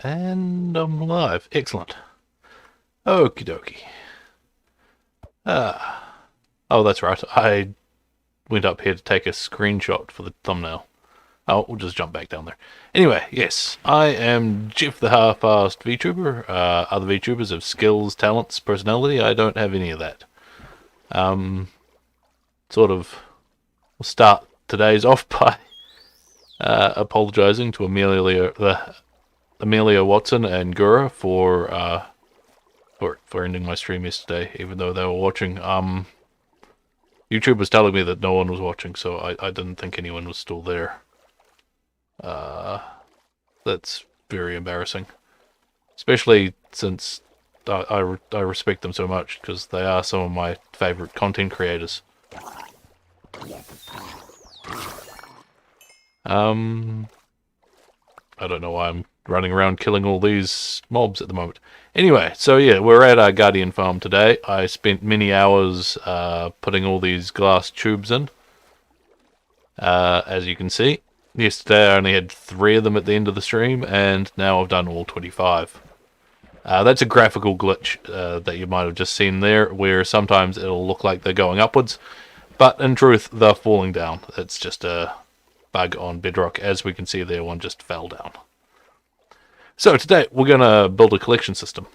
And I'm live. Excellent. Okie dokie. Oh, that's right. I went up here to take a screenshot for the thumbnail. Oh, we'll just jump back down there. Anyway, yes, I am Jeff the half-assed VTuber. Other VTubers have skills, talents, personality. I don't have any of that. We'll start today's off by apologizing to Amelia Watson and Gura for ending my stream yesterday, even though they were watching. YouTube was telling me that no one was watching, so I didn't think anyone was still there. That's very embarrassing, especially since I respect them so much because they are some of my favorite content creators. I don't know why I'm running around killing all these mobs at the moment. Anyway, so yeah, we're at our Guardian farm today. I spent many hours putting all these glass tubes in. As you can see, yesterday I only had 3 of them at the end of the stream, and now I've done all 25. That's a graphical glitch that you might have just seen there, where sometimes it'll look like they're going upwards, but in truth, they're falling down. It's just a bug on Bedrock. As we can see there, one just fell down. So today we're going to build a collection system.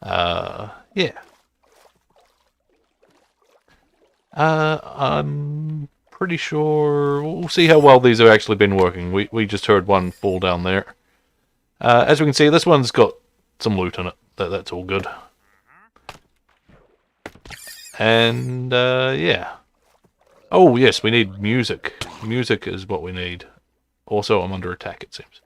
Yeah. I'm pretty sure we'll see how well these have actually been working. We just heard one fall down there. As we can see, this one's got some loot in it. That's all good. And yeah. Oh yes, we need music. Music is what we need. Also, I'm under attack, it seems.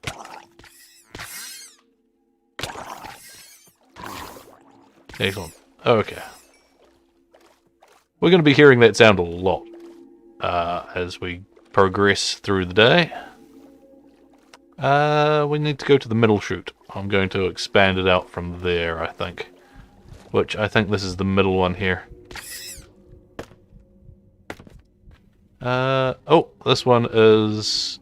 Excellent. Okay. We're going to be hearing that sound a lot as we progress through the day. We need to go to the middle chute. I'm going to expand it out from there, I think. Which, I think this is the middle one here. Oh, this one is...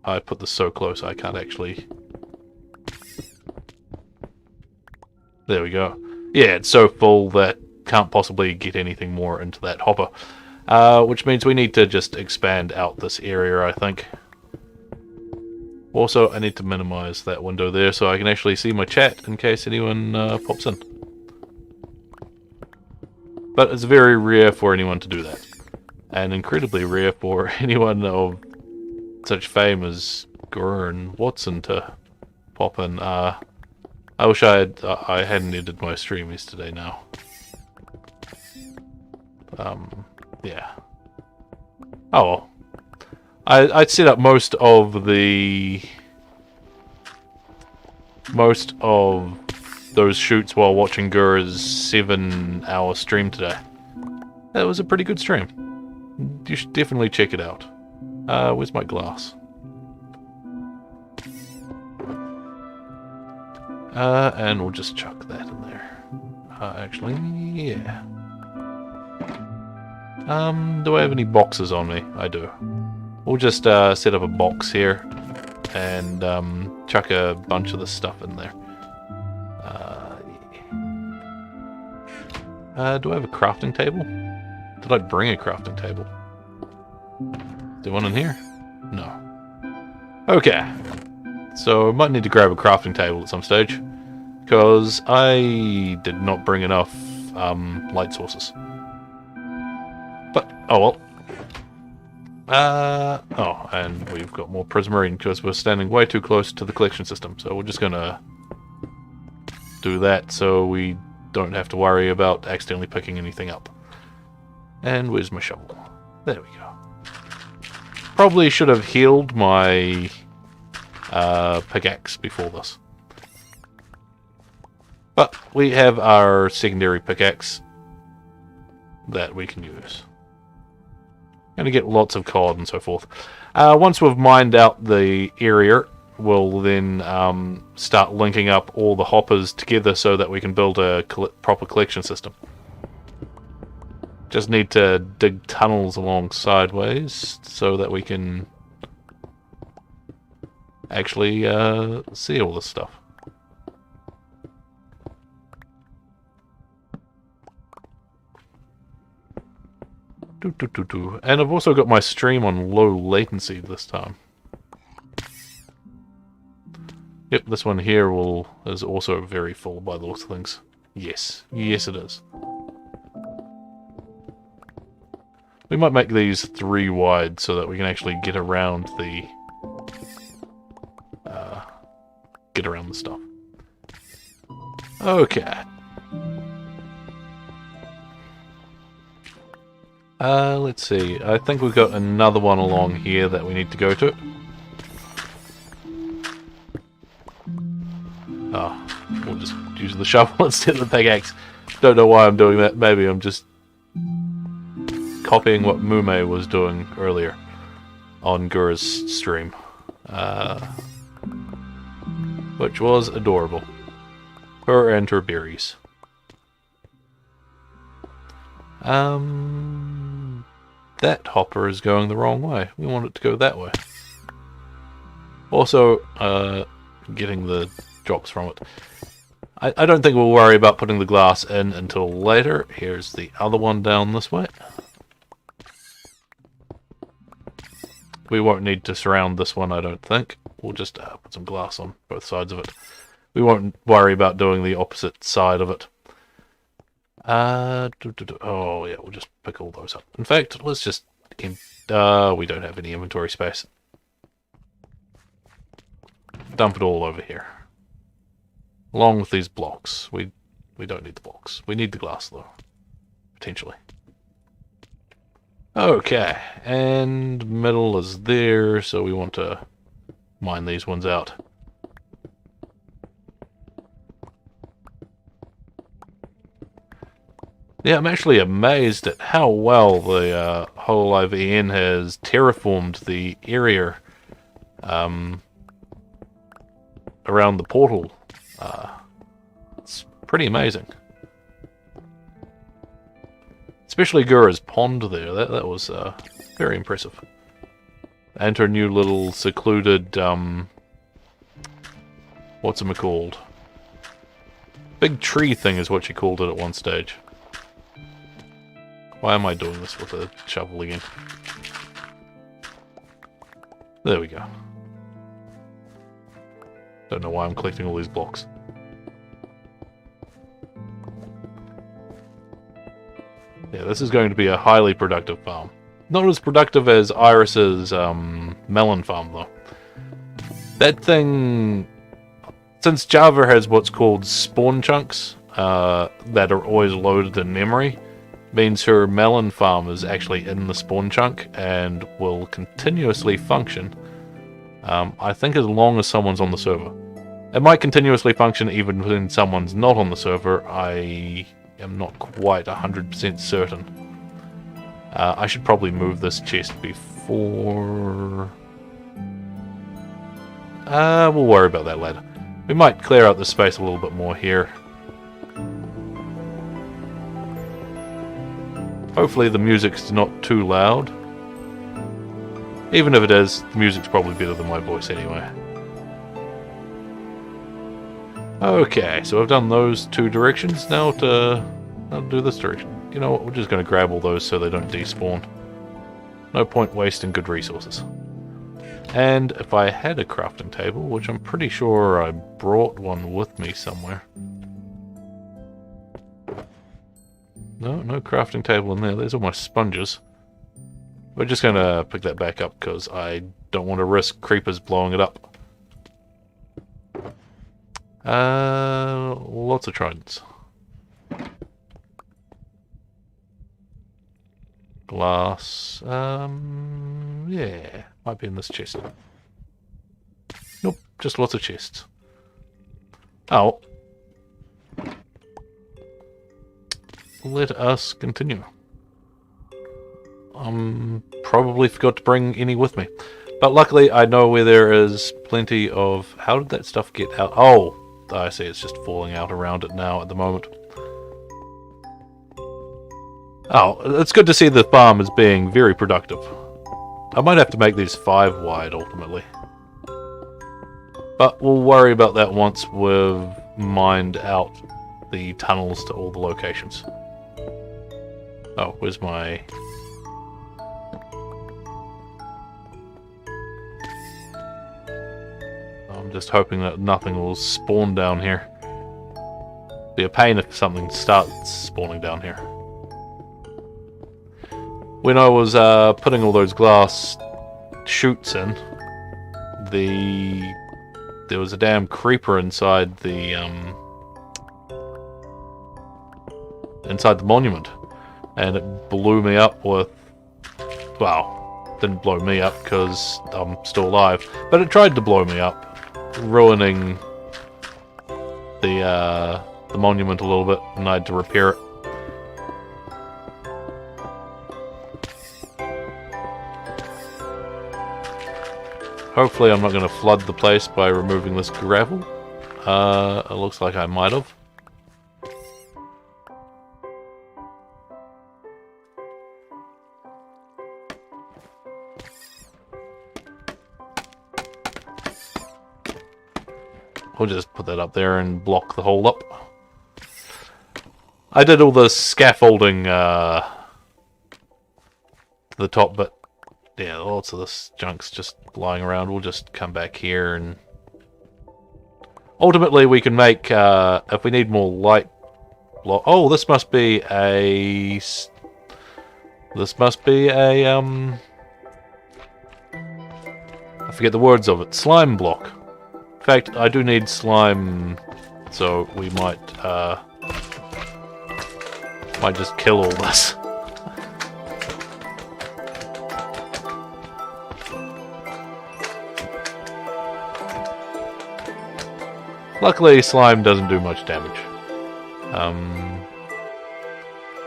I put this so close I can't actually... There we go. Yeah, it's so full that can't possibly get anything more into that hopper. Which means we need to just expand out this area, I think. Also, I need to minimize that window there so I can actually see my chat in case anyone pops in. But it's very rare for anyone to do that. And incredibly rare for anyone of such fame as Gurr and Watson to pop in. I wish I hadn't ended my stream yesterday now. Yeah. Oh well. I'd set up most of those shoots while watching Gur's 7-hour stream today. That was a pretty good stream. You should definitely check it out. Where's my glass? And we'll just chuck that in there. Actually, yeah. Do I have any boxes on me? I do. We'll just set up a box here and chuck a bunch of the stuff in there. Do I have a crafting table? Did I bring a crafting table? Is there one in here? No. Okay. So I might need to grab a crafting table at some stage, because I did not bring enough light sources. But, oh well. Oh, and we've got more Prismarine because we're standing way too close to the collection system, so we're just gonna do that so we don't have to worry about accidentally picking anything up. And where's my shovel? There we go. Probably should have healed my pickaxe before this. But we have our secondary pickaxe that we can use. Gonna get lots of cod and so forth. Once we've mined out the area, we'll then start linking up all the hoppers together so that we can build a proper collection system. Just need to dig tunnels along sideways so that we can actually see all this stuff. And I've also got my stream on low latency this time. Yep, this one here is also very full by the looks of things. Yes. Yes, it is. We might make these 3 wide so that we can actually get around the... stuff. Okay. Let's see. I think we've got another one along here that we need to go to. Oh, we'll just use the shovel instead of the pickaxe. Don't know why I'm doing that. Maybe I'm just copying what Mume was doing earlier on Gura's stream. Which was adorable. Her and her berries. That hopper is going the wrong way. We want it to go that way. Also, getting the drops from it. I don't think we'll worry about putting the glass in until later. Here's the other one down this way. We won't need to surround this one, I don't think. We'll just put some glass on both sides of it. We won't worry about doing the opposite side of it. Oh, yeah, we'll just pick all those up. In fact, let's just... we don't have any inventory space. Dump it all over here. Along with these blocks. We don't need the blocks. We need the glass, though. Potentially. Okay, and metal is there, so we want to mine these ones out. Yeah, I'm actually amazed at how well the Hololive EN has terraformed the area around the portal. It's pretty amazing. Especially Gura's pond there. That was very impressive. And her new little secluded, what's it called? Big tree thing is what she called it at one stage. Why am I doing this with a shovel again? There we go. Don't know why I'm collecting all these blocks. Yeah, this is going to be a highly productive farm. Not as productive as Iris's Melon Farm, though. That thing... Since Java has what's called spawn chunks that are always loaded in memory, means her Melon Farm is actually in the spawn chunk and will continuously function, I think as long as someone's on the server. It might continuously function even when someone's not on the server. I am not quite 100% certain. I should probably move this chest before... we'll worry about that later. We might clear out the space a little bit more here. Hopefully the music's not too loud. Even if it is, the music's probably better than my voice anyway. Okay, so I've done those 2 directions. Now I'll do this direction. You know what, we're just going to grab all those so they don't despawn. No point wasting good resources. And if I had a crafting table, which I'm pretty sure I brought one with me somewhere. No crafting table in there. There's all my sponges. We're just going to pick that back up because I don't want to risk creepers blowing it up. Lots of tridents. Glass. Yeah, might be in this chest. Nope, just lots of chests. Oh. Let us continue. Probably forgot to bring any with me. But luckily I know where there is plenty of... How did that stuff get out? Oh, I see, it's just falling out around it now at the moment. Oh, it's good to see the farm is being very productive. I might have to make these 5 wide ultimately. But we'll worry about that once we've mined out the tunnels to all the locations. Oh, where's my... I'm just hoping that nothing will spawn down here. Be a pain if something starts spawning down here. When I was putting all those glass chutes in, there was a damn creeper inside the monument, and it blew me up with, well, didn't blow me up because I'm still alive, but it tried to blow me up, ruining the monument a little bit, and I had to repair it. Hopefully I'm not going to flood the place by removing this gravel. It looks like I might have. We'll just put that up there and block the hole up. I did all the scaffolding to the top, but yeah, lots of this junk's just lying around. We'll just come back here, and ultimately we can make, if we need more light block. Oh, this must be a... I forget the words of it. Slime block. In fact, I do need slime, so we might just kill all this. Luckily, slime doesn't do much damage. I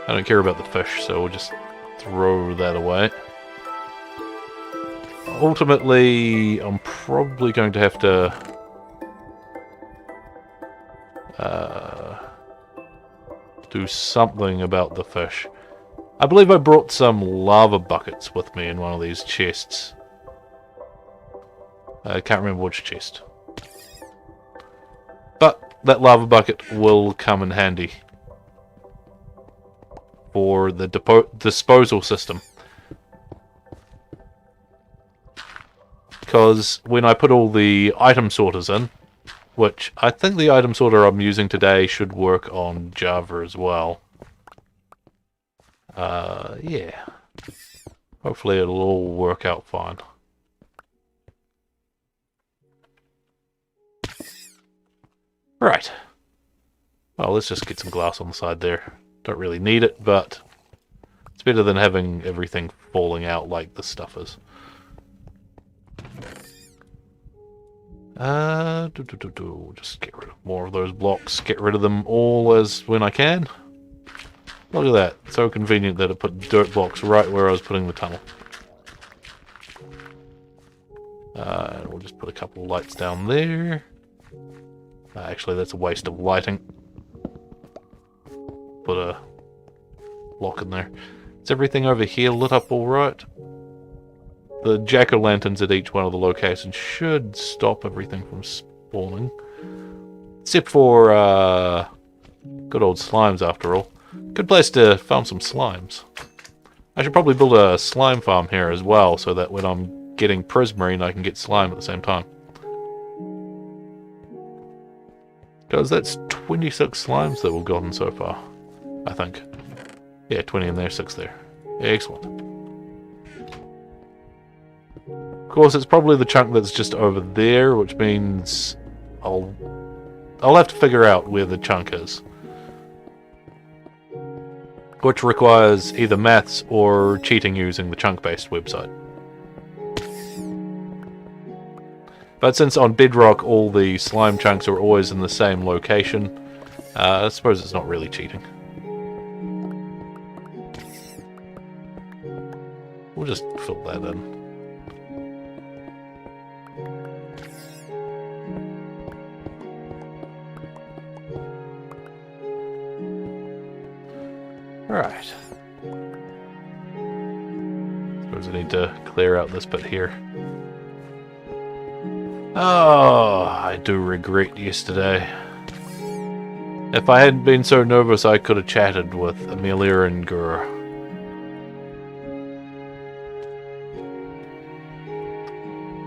don't care about the fish, so we'll just throw that away. Ultimately, I'm probably going to have to do something about the fish. I believe I brought some lava buckets with me in one of these chests. I can't remember which chest. But that lava bucket will come in handy for the disposal system. Because when I put all the item sorters in, which I think the item sorter I'm using today should work on Java as well. Yeah. Hopefully it'll all work out fine. Right. Well, let's just get some glass on the side there. Don't really need it, but it's better than having everything falling out like this stuff is. Just get rid of more of those blocks. Get rid of them all as when I can. Look at that. So convenient that it put dirt blocks right where I was putting the tunnel. We'll just put a couple of lights down there. Actually, that's a waste of lighting. Put a block in there. Is everything over here lit up all right? The jack-o'-lanterns at each one of the locations should stop everything from spawning. Except for good old slimes, after all. Good place to farm some slimes. I should probably build a slime farm here as well, so that when I'm getting Prismarine, I can get slime at the same time. Because that's 26 slimes that we've gotten so far, I think. Yeah, 20 in there, 6 there. Excellent. Of course, it's probably the chunk that's just over there, which means I'll have to figure out where the chunk is. Which requires either maths or cheating using the chunk-based website. But since on Bedrock all the slime chunks are always in the same location, I suppose it's not really cheating. We'll just fill that in. Alright. Suppose I need to clear out this bit here. Oh, I do regret yesterday. If I hadn't been so nervous, I could have chatted with Amelia and Gur.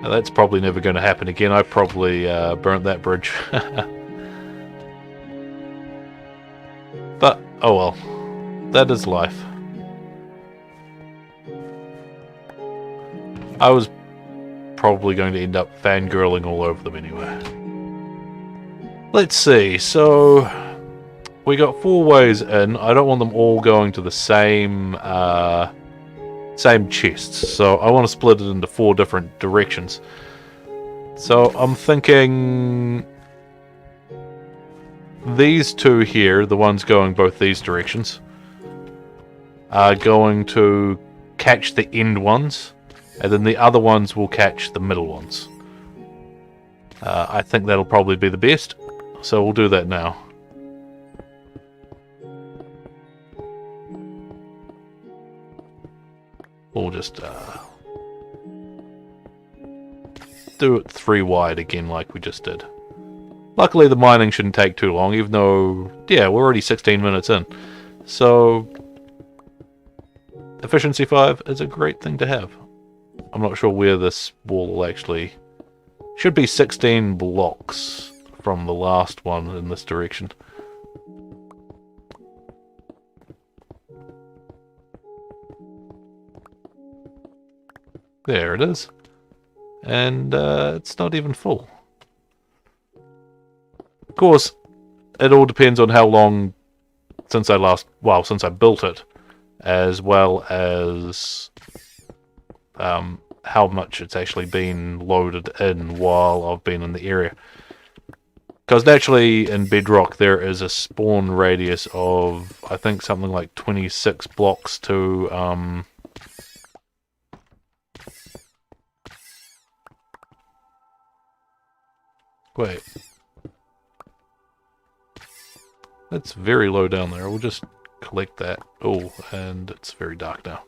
Now, that's probably never going to happen again. I probably burnt that bridge. But, oh well. That is life. I was probably going to end up fangirling all over them anyway. Let's see, so we got 4 ways in. I don't want them all going to the same chests, so I want to split it into 4 different directions. So I'm thinking these 2 here, the ones going both these directions, are going to catch the end ones, and then the other ones will catch the middle ones. I think that'll probably be the best, so we'll do that now. We'll just do it 3 wide again like we just did. Luckily the mining shouldn't take too long, even though, yeah, we're already 16 minutes in. So, efficiency 5 is a great thing to have. I'm not sure where this wall will actually... Should be 16 blocks from the last one in this direction. There it is. And it's not even full. Of course, it all depends on how long since I built it, as well as how much it's actually been loaded in while I've been in the area. Because naturally in Bedrock there is a spawn radius of, I think, something like 26 blocks to wait. That's very low down there. We'll just collect that. Oh, and it's very dark now.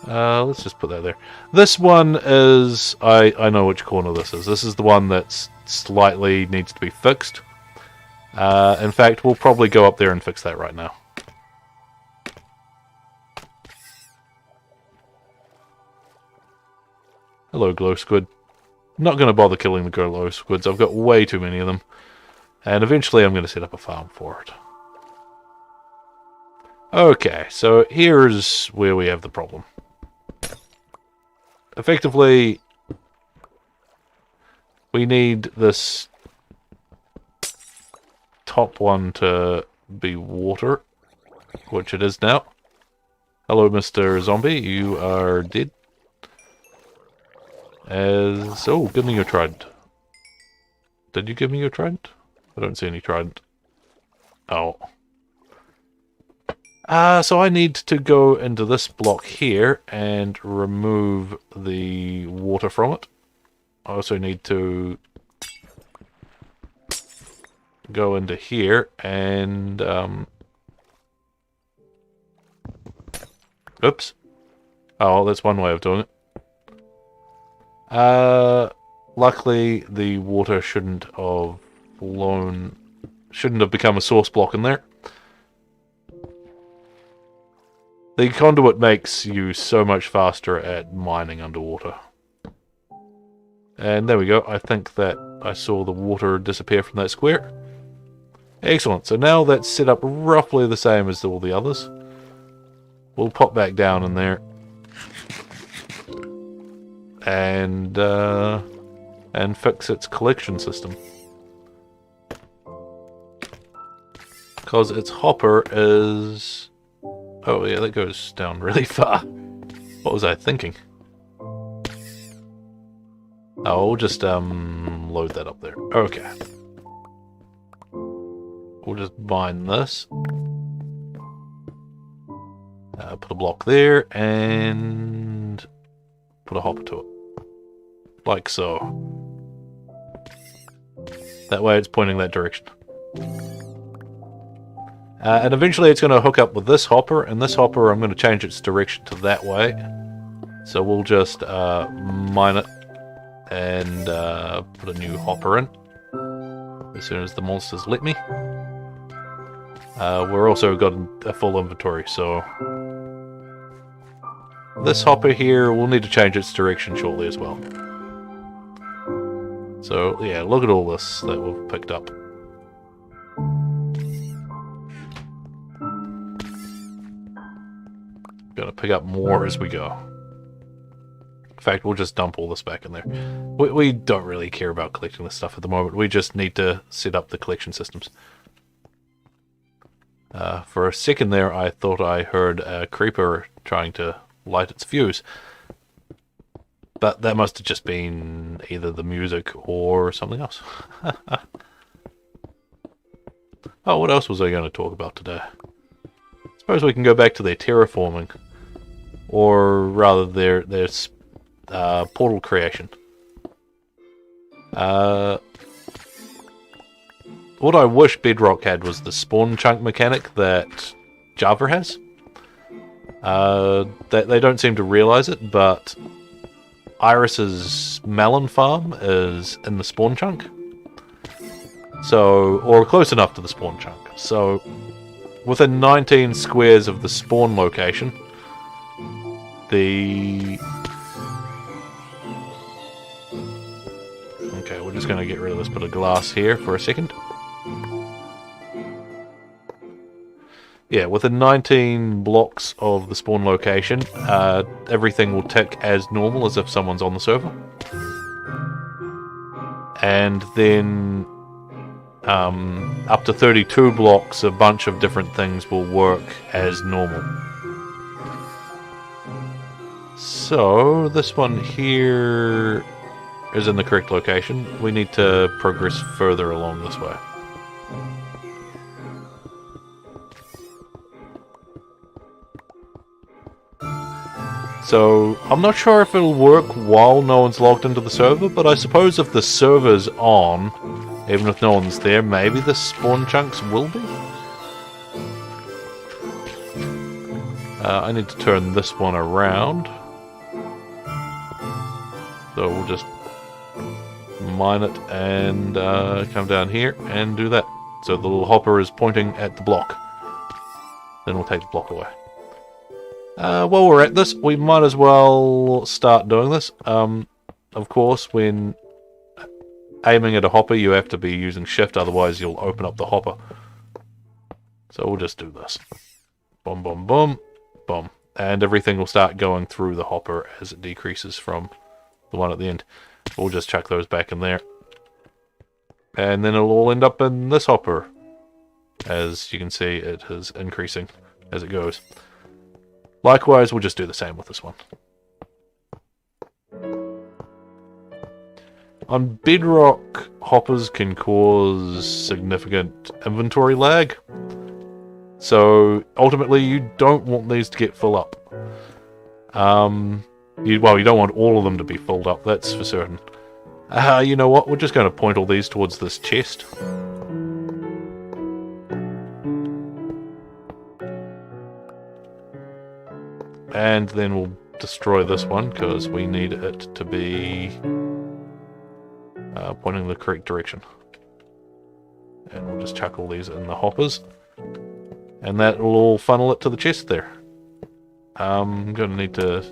Let's just put that there. This one is... I know which corner this is. This is the one that's slightly needs to be fixed. In fact, we'll probably go up there and fix that right now. Hello, glow squid. I'm not going to bother killing the glow squids. I've got way too many of them. And eventually I'm going to set up a farm for it. Okay, so here's where we have the problem. Effectively, we need this top one to be water, which it is now. Hello, Mr. Zombie, you are dead. Oh, give me your trident. Did you give me your trident? I don't see any trident. Oh. So I need to go into this block here and remove the water from it. I also need to go into here and oops. Oh, that's one way of doing it. Luckily the water shouldn't have become a source block in there. The conduit makes you so much faster at mining underwater. And there we go. I think that I saw the water disappear from that square. Excellent. So now that's set up roughly the same as all the others. We'll pop back down in there. And fix its collection system. Because its hopper is... Oh yeah, that goes down really far. What was I thinking? Oh, we'll just load that up there. Okay. We'll just bind this. Put a block there and put a hopper to it. Like so. That way it's pointing that direction. And eventually it's going to hook up with this hopper, and this hopper I'm going to change its direction to that way. So we'll just mine it and put a new hopper in as soon as the monsters let me. We're also got a full inventory, so this hopper here will need to change its direction shortly as well. So yeah, look at all this that we've picked up. Gonna pick up more as we go. In fact, we'll just dump all this back in there. We don't really care about collecting this stuff at the moment. We just need to set up the collection systems. For a second there, I thought I heard a creeper trying to light its fuse. But that must have just been either the music or something else. Oh, what else was I going to talk about today? Suppose we can go back to their terraforming. Or rather their portal creation. What I wish Bedrock had was the spawn chunk mechanic that Java has. They don't seem to realize it, but Iris's Melon Farm is in the spawn chunk. So, or close enough to the spawn chunk. So, within 19 squares of the spawn location, okay, we're just going to get rid of this bit of glass here for a second. Yeah, within 19 blocks of the spawn location, everything will tick as normal, as if someone's on the server. And then, up to 32 blocks, a bunch of different things will work as normal. So, this one here is in the correct location. We need to progress further along this way. So, I'm not sure if it'll work while no one's logged into the server, but I suppose if the server's on, even if no one's there, maybe the spawn chunks will be? I need to turn this one around. So we'll just mine it and come down here and do that. So the little hopper is pointing at the block. Then we'll take the block away. While we're at this, we might as well start doing this. Of course, when aiming at a hopper, you have to be using shift, otherwise you'll open up the hopper. So we'll just do this. Boom, boom, boom, boom. And everything will start going through the hopper as it decreases from the one at the end. We'll just chuck those back in there. And then it'll all end up in this hopper. As you can see, it is increasing as it goes. Likewise, we'll just do the same with this one. On Bedrock, hoppers can cause significant inventory lag. So, ultimately, you don't want these to get full up. You don't want all of them to be filled up, that's for certain. You know what? We're just going to point all these towards this chest. And then we'll destroy this one, because we need it to be pointing the correct direction. And we'll just chuck all these in the hoppers. And that will all funnel it to the chest there. I'm going to need to...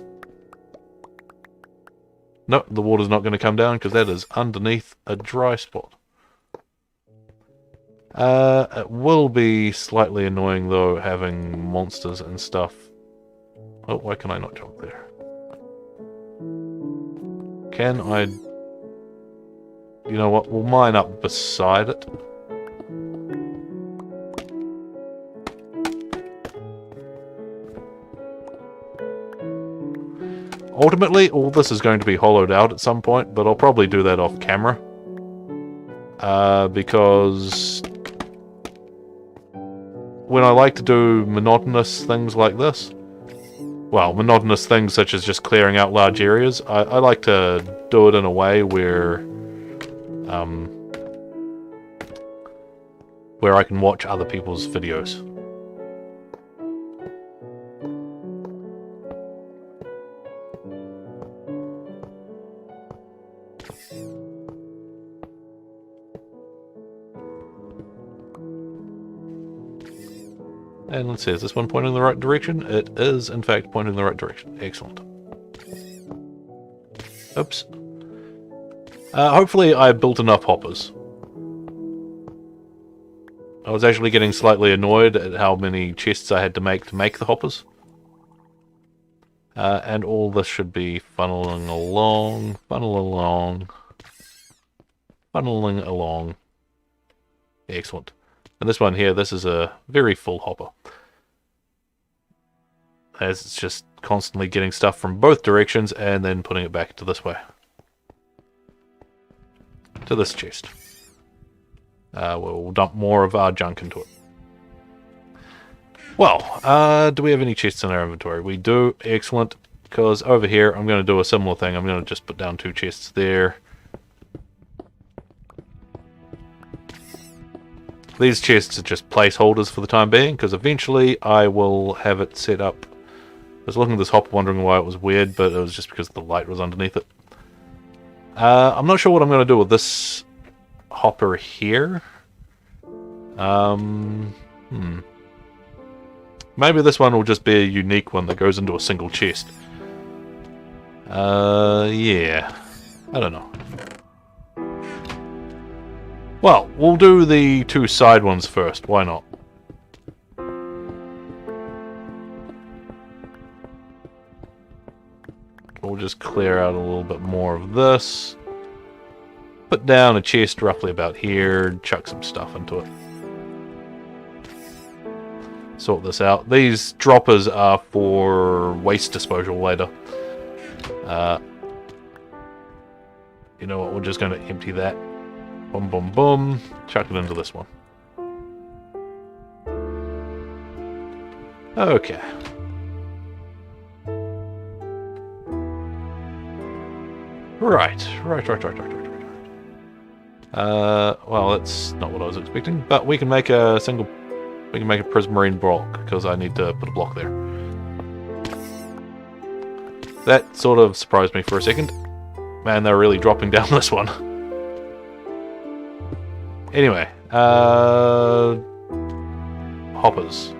No, the water's not going to come down because that is underneath a dry spot. It will be slightly annoying though, having monsters and stuff. Oh, why can I not jump there? Can I... You know what, we'll mine up beside it. Ultimately, all this is going to be hollowed out at some point, but I'll probably do that off camera. Because when I like to do monotonous things like this, well, monotonous things such as just clearing out large areas, I like to do it in a way where I can watch other people's videos. And let's see, is this one pointing in the right direction? It is, in fact, pointing in the right direction. Excellent. Oops. Hopefully I built enough hoppers. I was actually getting slightly annoyed at how many chests I had to make the hoppers. And all this should be funneling along, funneling along. Excellent. And this one here, this is a very full hopper. As it's just constantly getting stuff from both directions and then putting it back to this way. To this chest. We'll dump more of our junk into it. Well, do we have any chests in our inventory? We do. Excellent. Because over here, I'm going to do a similar thing. I'm going to just put down 2 chests there. These chests are just placeholders for the time being, because eventually I will have it set up. I was looking at this hopper wondering why it was weird, but it was just because the light was underneath it. I'm not sure what I'm going to do with this hopper here. Maybe this one will just be a unique one that goes into a single chest. Yeah. I don't know. Well, we'll do the 2 side ones first. Why not? We'll just clear out a little bit more of this. Put down a chest roughly about here. Chuck some stuff into it. Sort this out. These droppers are for waste disposal later. You know what? We're just going to empty that. Boom, boom, boom. Chuck it into this one. Okay. Right. Well, that's not what I was expecting, but we can make a prismarine block, because I need to put a block there. That sort of surprised me for a second. Man, they're really dropping down this one. Anyway, hoppers.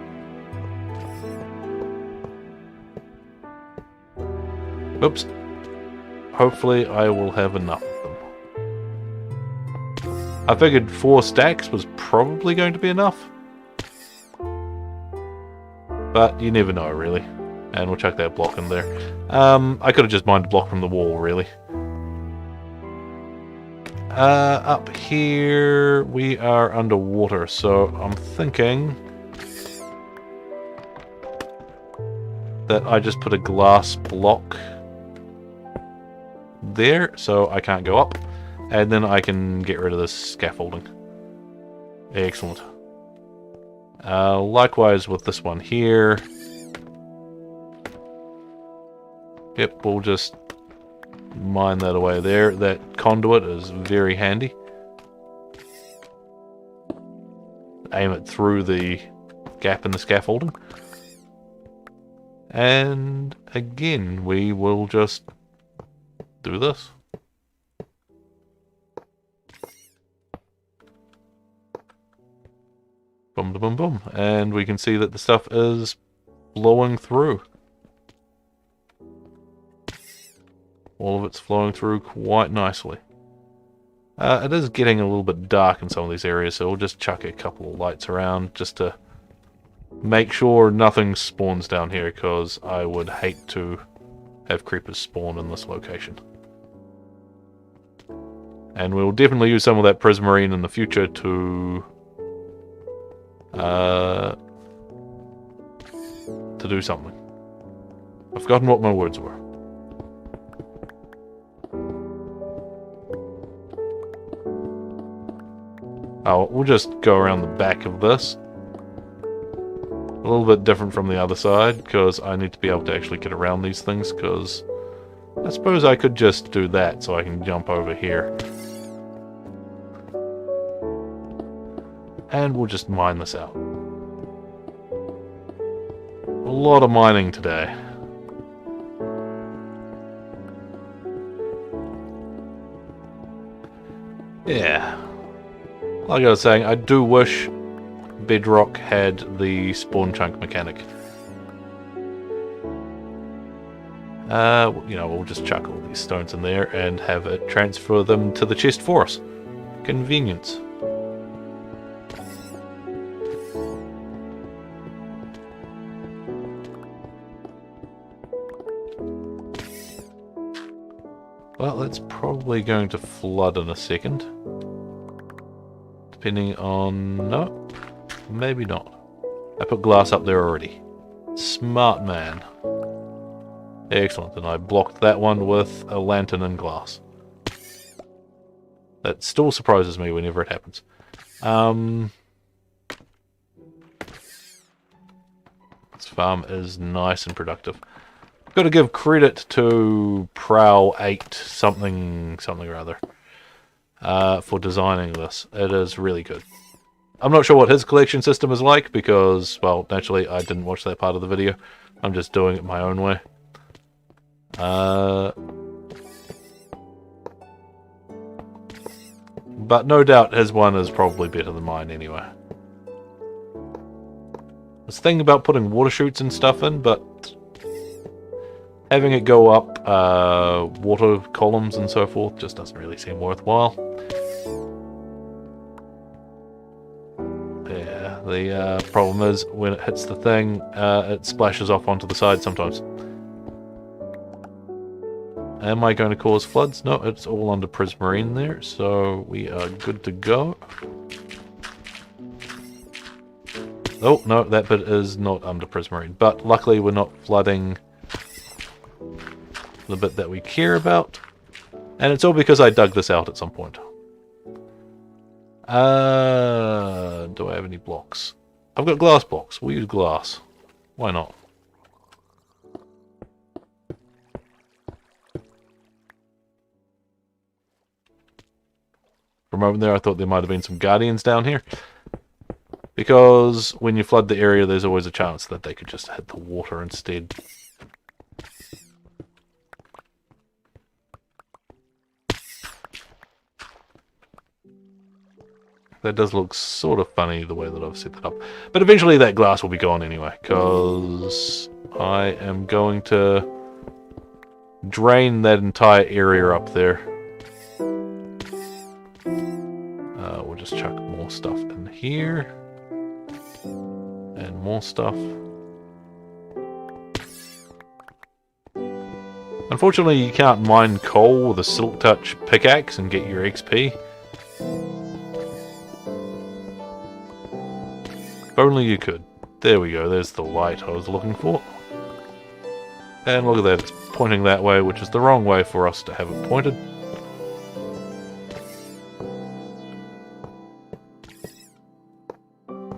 Oops. Hopefully I will have enough of them. I figured 4 stacks was probably going to be enough. But you never know, really. And we'll chuck that block in there. I could have just mined a block from the wall, really. Up here, we are underwater, so I'm thinking that I just put a glass block there, so I can't go up, and then I can get rid of this scaffolding. Excellent. Likewise with this one here. Yep, we'll just mine that away there. That conduit is very handy. Aim it through the gap in the scaffolding. And again, we will just do this. Boom, boom, boom. And we can see that the stuff is blowing through. All of it's flowing through quite nicely. It is getting a little bit dark in some of these areas, so we'll just chuck a couple of lights around just to make sure nothing spawns down here, because I would hate to have creepers spawn in this location. And we'll definitely use some of that prismarine in the future to do something. I've forgotten what my words were. Oh, we'll just go around the back of this. A little bit different from the other side, because I need to be able to actually get around these things, because I suppose I could just do that so I can jump over here. And we'll just mine this out. A lot of mining today. Yeah. Like I was saying, I do wish Bedrock had the spawn chunk mechanic. You know, we'll just chuck all these stones in there and have it transfer them to the chest for us. Convenience. Well, that's probably going to flood in a second. Depending on... no, maybe not. I put glass up there already. Smart man. Excellent, and I blocked that one with a lantern and glass. That still surprises me whenever it happens. This farm is nice and productive. Got to give credit to Prowl8 something or other for designing this. It is really good. I'm not sure what his collection system is like because, well, naturally I didn't watch that part of the video. I'm just doing it my own way. But no doubt his one is probably better than mine anyway. This thing about putting water chutes and stuff in, but having it go up water columns and so forth just doesn't really seem worthwhile. Yeah, the problem is when it hits the thing, it splashes off onto the side sometimes. Am I going to cause floods? No, it's all under Prismarine there, so we are good to go. Oh, no, that bit is not under Prismarine, but luckily we're not flooding the bit that we care about. And it's all because I dug this out at some point. Do I have any blocks? I've got glass blocks. We'll use glass. Why not? For a moment there, I thought there might have been some guardians down here. Because when you flood the area, there's always a chance that they could just hit the water instead. That does look sort of funny the way that I've set that up. But eventually that glass will be gone anyway, because I am going to drain that entire area up there. We'll just chuck more stuff in here. And more stuff. Unfortunately, you can't mine coal with a Silk Touch pickaxe and get your XP. If only you could. There we go, there's the light I was looking for. And look at that, it's pointing that way, which is the wrong way for us to have it pointed.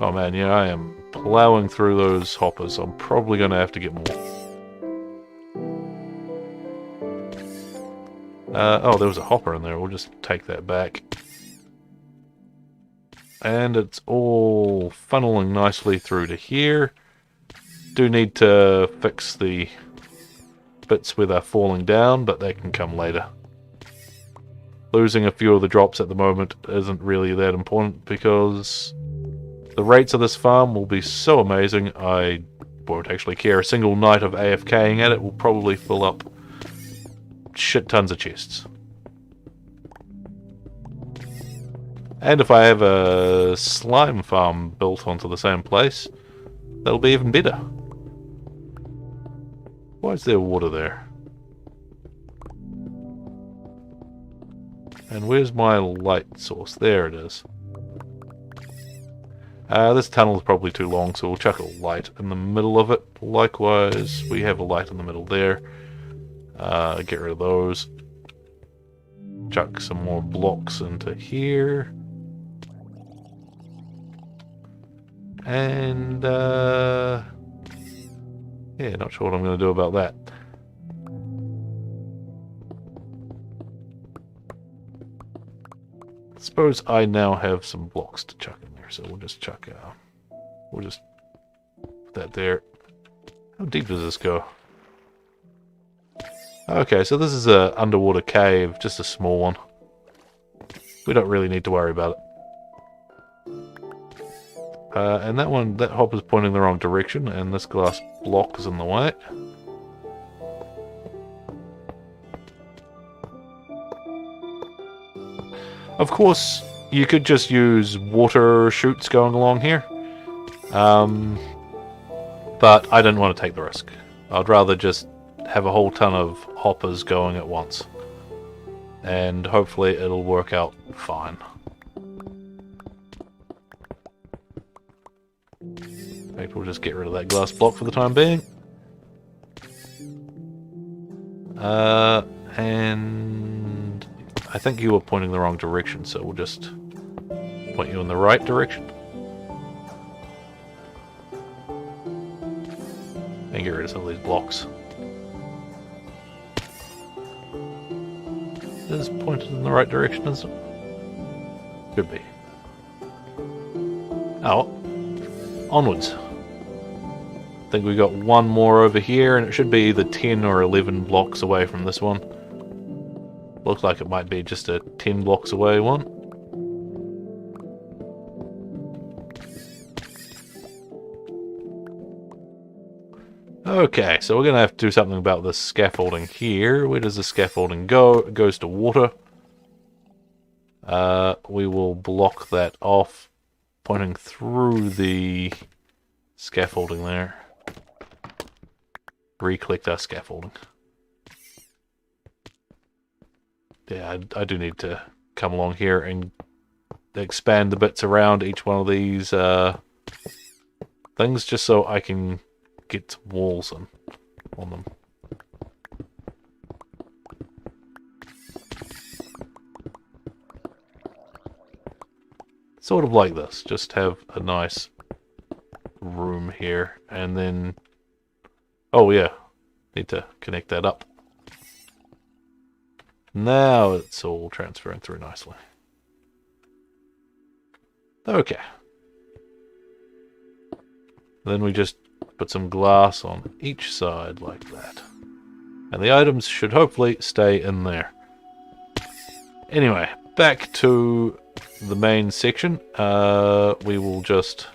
Oh man, yeah, I am plowing through those hoppers. I'm probably going to have to get more. Oh, there was a hopper in there. We'll just take that back. And it's all funneling nicely through to here. Do need to fix the bits where they're falling down, but they can come later. Losing a few of the drops at the moment isn't really that important because the rates of this farm will be so amazing, I won't actually care. A single night of AFKing at it will probably fill up shit tons of chests. And if I have a slime farm built onto the same place, that'll be even better. Why is there water there? And where's my light source? There it is. This tunnel is probably too long, so we'll chuck a light in the middle of it. Likewise, we have a light in the middle there. Get rid of those. Chuck some more blocks into here. And, yeah, not sure what I'm going to do about that. Suppose I now have some blocks to chuck in there, so we'll just chuck, we'll just put that there. How deep does this go? Okay, so this is a underwater cave, just a small one. We don't really need to worry about it. And that hopper's pointing the wrong direction, and this glass block is in the way. Of course, you could just use water chutes going along here. But I didn't want to take the risk. I'd rather just have a whole ton of hoppers going at once. And hopefully it'll work out fine. In fact, we'll just get rid of that glass block for the time being. And I think you were pointing the wrong direction, so we'll just point you in the right direction. And get rid of some of these blocks. Is pointed in the right direction, isn't it? Could be. Oh, onwards. I think we got one more over here, and it should be either 10 or 11 blocks away from this one. Looks like it might be just a 10 blocks away one. Okay, so we're going to have to do something about this scaffolding here. Where does the scaffolding go? It goes to water. We will block that off, pointing through the scaffolding there. Re-click our scaffolding. Yeah, I do need to come along here and expand the bits around each one of these things, just so I can get walls on them. Sort of like this, just have a nice room here, and then, oh yeah, need to connect that up. Now it's all transferring through nicely. Okay. Then we just put some glass on each side like that. And the items should hopefully stay in there. Anyway, back to the main section. We will just...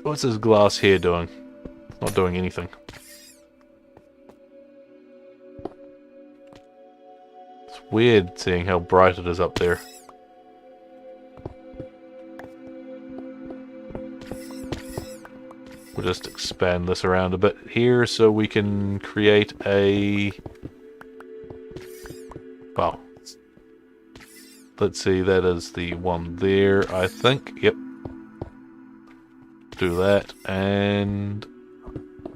What's this glass here doing? It's not doing anything. It's weird seeing how bright it is up there. We'll just expand this around a bit here so we can create a... Well, let's see, that is the one there, I think. Yep. Do that, and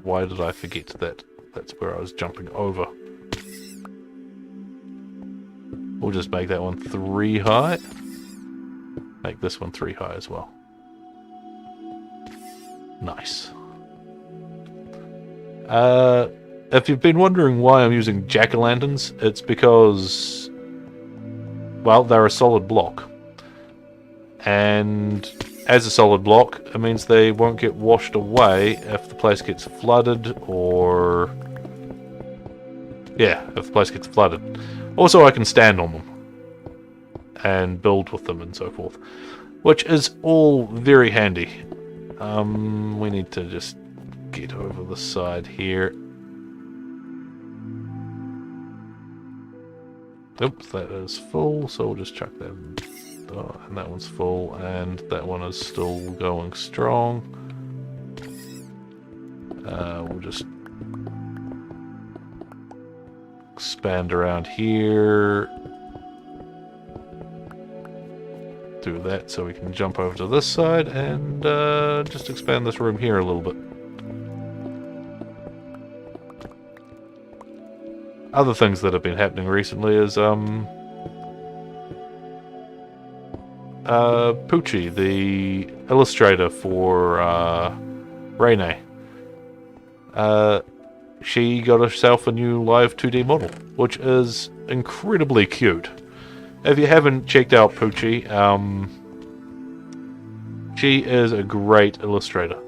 why did I forget that? That's where I was jumping over. We'll just make that one 3 high. Make this one 3 high as well. Nice. If you've been wondering why I'm using jack-o'-lanterns, it's because, well, they're a solid block. And as a solid block, it means they won't get washed away if the place gets flooded, or... yeah, if the place gets flooded. Also, I can stand on them and build with them and so forth, which is all very handy. We need to just get over the side here. Oops, that is full, so we'll just chuck that in. Oh, and that one's full, and that one is still going strong. We'll just expand around here. Do that so we can jump over to this side, and just expand this room here a little bit. Other things that have been happening recently is Poochie, the illustrator for Rene, she got herself a new live 2D model, which is incredibly cute. If you haven't checked out Poochie, she is a great illustrator.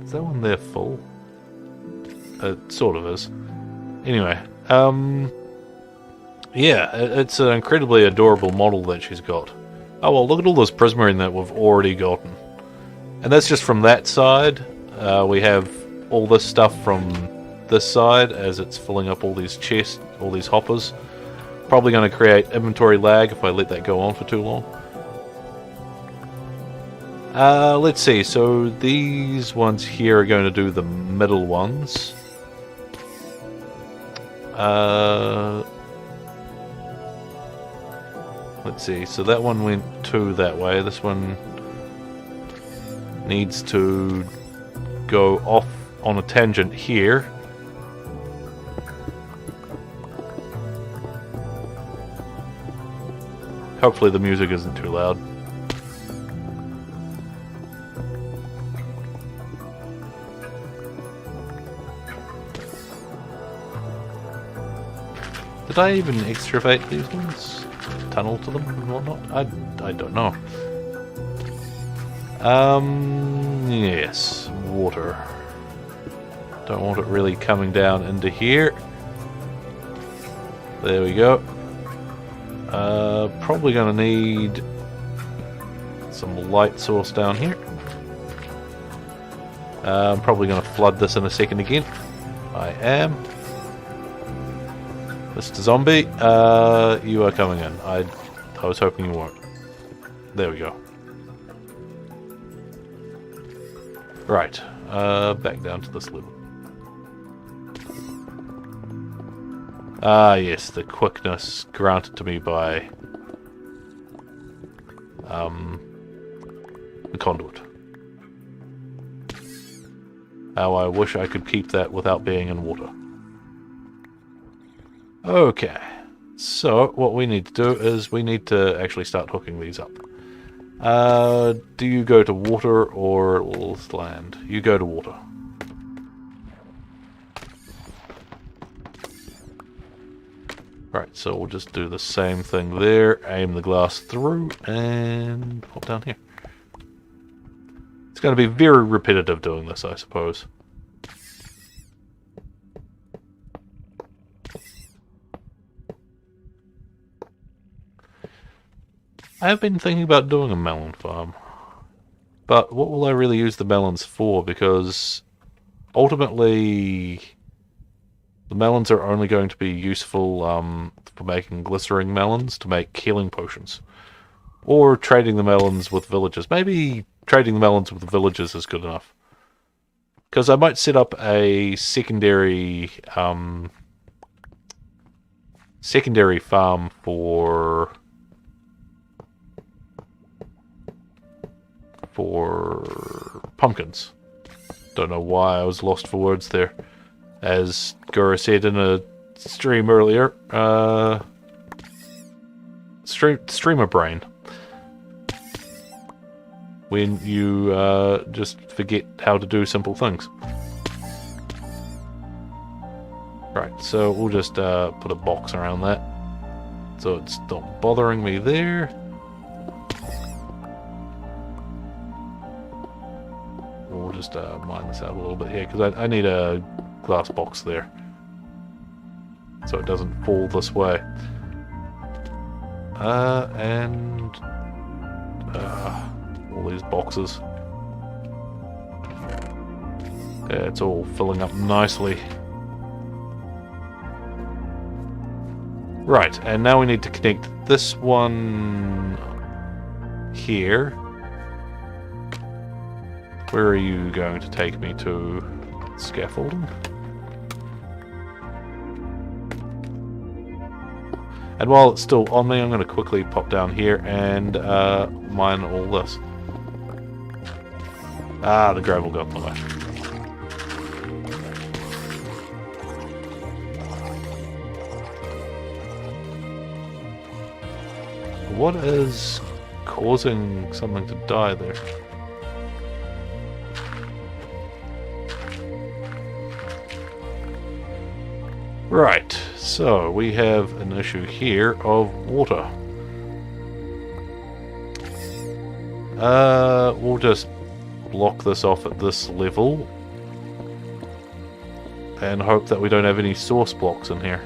Is that one there full? It sort of is. Anyway, yeah, it's an incredibly adorable model that she's got. Oh well, look at all this prismarine that we've already gotten. And that's just from that side. We have all this stuff from this side as it's filling up all these chests, all these hoppers. Probably going to create inventory lag if I let that go on for too long. Let's see, so these ones here are going to do the middle ones. Let's see, so that one went 2 that way. This one needs to go off on a tangent here. Hopefully the music isn't too loud. Did I even excavate these ones? Tunnel to them and whatnot? I don't know. Yes, water. Don't want it really coming down into here. There we go. Probably going to need some light source down here. I'm probably going to flood this in a second again. I am. Mr. Zombie, you are coming in. I was hoping you weren't. There we go. Right, back down to this level. Ah, yes, the quickness granted to me by the conduit. How I wish I could keep that without being in water. Okay, so what we need to do is we need to actually start hooking these up. Do you go to water or land? You go to water. Right, so we'll just do the same thing there, aim the glass through, and pop down here. It's going to be very repetitive doing this, I suppose. I have been thinking about doing a melon farm, but what will I really use the melons for? Because ultimately the melons are only going to be useful for making glycerine melons to make healing potions. Or trading the melons with villagers. Maybe trading the melons with villagers is good enough. Because I might set up a secondary farm for pumpkins. Don't know why I was lost for words there. As Gura said in a stream earlier, streamer brain. When you just forget how to do simple things. Right, so we'll just put a box around that. So it's not bothering me there. We'll just mine this out a little bit here, because I need a glass box there. So it doesn't fall this way. And all these boxes. Yeah, it's all filling up nicely. Right, and now we need to connect this one here. Where are you going to take me to? Scaffolding? And while it's still on me, I'm going to quickly pop down here and mine all this. Ah, the gravel got in the way. What is causing something to die there? Right, so we have an issue here of water. We'll just block this off at this level. and hope that we don't have any source blocks in here.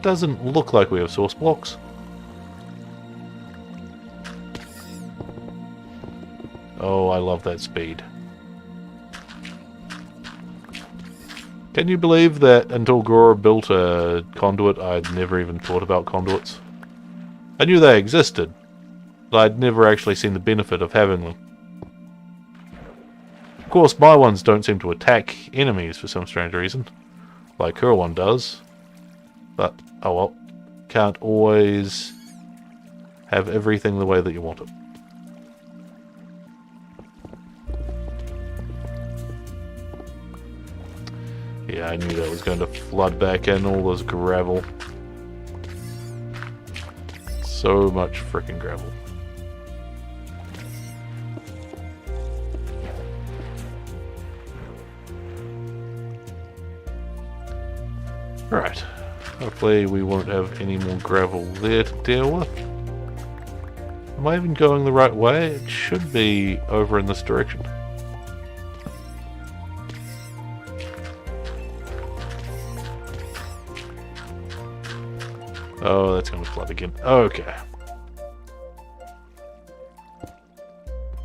Doesn't look like we have source blocks. Oh, I love that speed. Can you believe that until Gora built a conduit, I'd never even thought about conduits? I knew they existed, but I'd never actually seen the benefit of having them. Of course, my ones don't seem to attack enemies for some strange reason, like her one does. But, oh well, can't always have everything the way that you want it. Yeah, I knew that was going to flood back in all this gravel. So much freaking gravel. Right. Hopefully we won't have any more gravel there to deal with. Am I even going the right way? It should be over in this direction. Oh, that's going to flood again. Okay.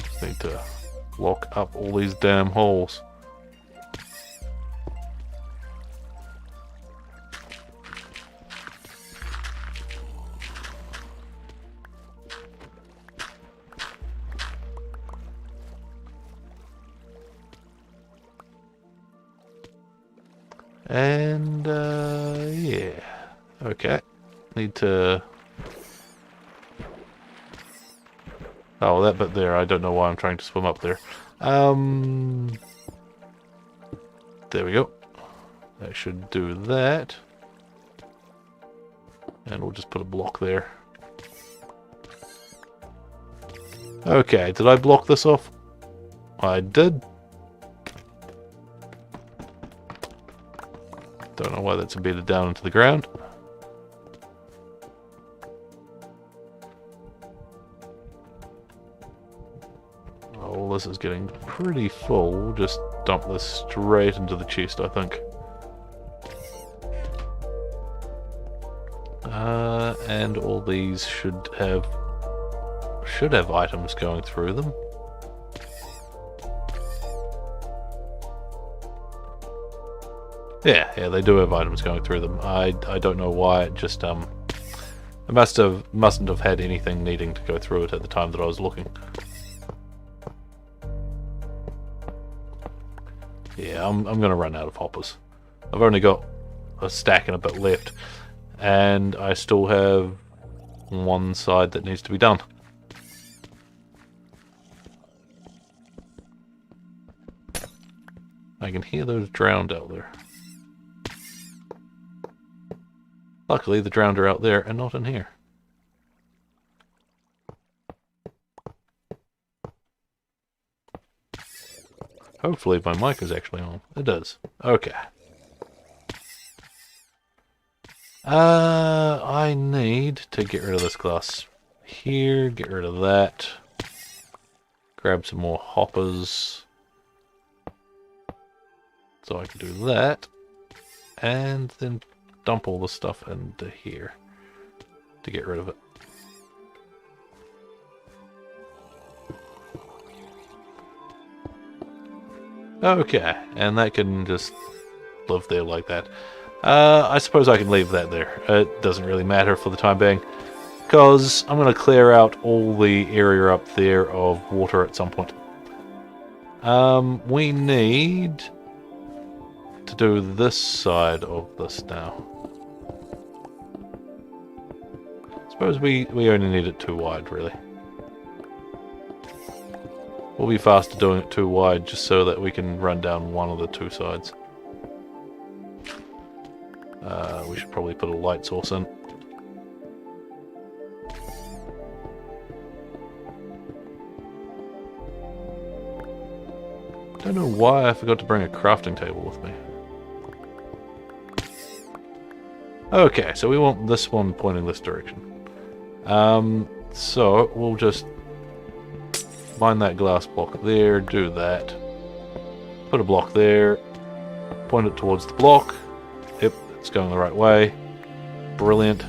Just need to lock up all these damn holes. And, yeah. Okay. Need to... Oh, that bit there, I don't know why I'm trying to swim up there. There we go. That should do that. And we'll just put a block there. Okay, did I block this off? I did. Don't know why that's embedded down into the ground. Oh, this is getting pretty full. We'll just dump this straight into the chest, I think. And all these should have items going through them. Yeah, they do have items going through them. I don't know why. It just it mustn't have had anything needing to go through it at the time that I was looking. Yeah, I'm gonna run out of hoppers. I've only got a stack and a bit left, and I still have one side that needs to be done. I can hear those drowned out there. Luckily, the drowned are out there and not in here. Hopefully my mic is actually on. It is. Okay. I need to get rid of this glass here, get rid of that. Grab some more hoppers. So I can do that. And then dump all the stuff into here to get rid of it. Okay, and that can just live there like that. I suppose I can leave that there. It doesn't really matter for the time being, because I'm going to clear out all the area up there of water at some point. We need to do this side of this now. Suppose we only need it too wide, really. We'll be faster doing it too wide, just so that we can run down one of the two sides. We should probably put a light source in. Don't know why I forgot to bring a crafting table with me. Okay, so we want this one pointing this direction. So we'll just mine that glass block there, do that. Put a block there. Point it towards the block. Yep, it's going the right way. Brilliant.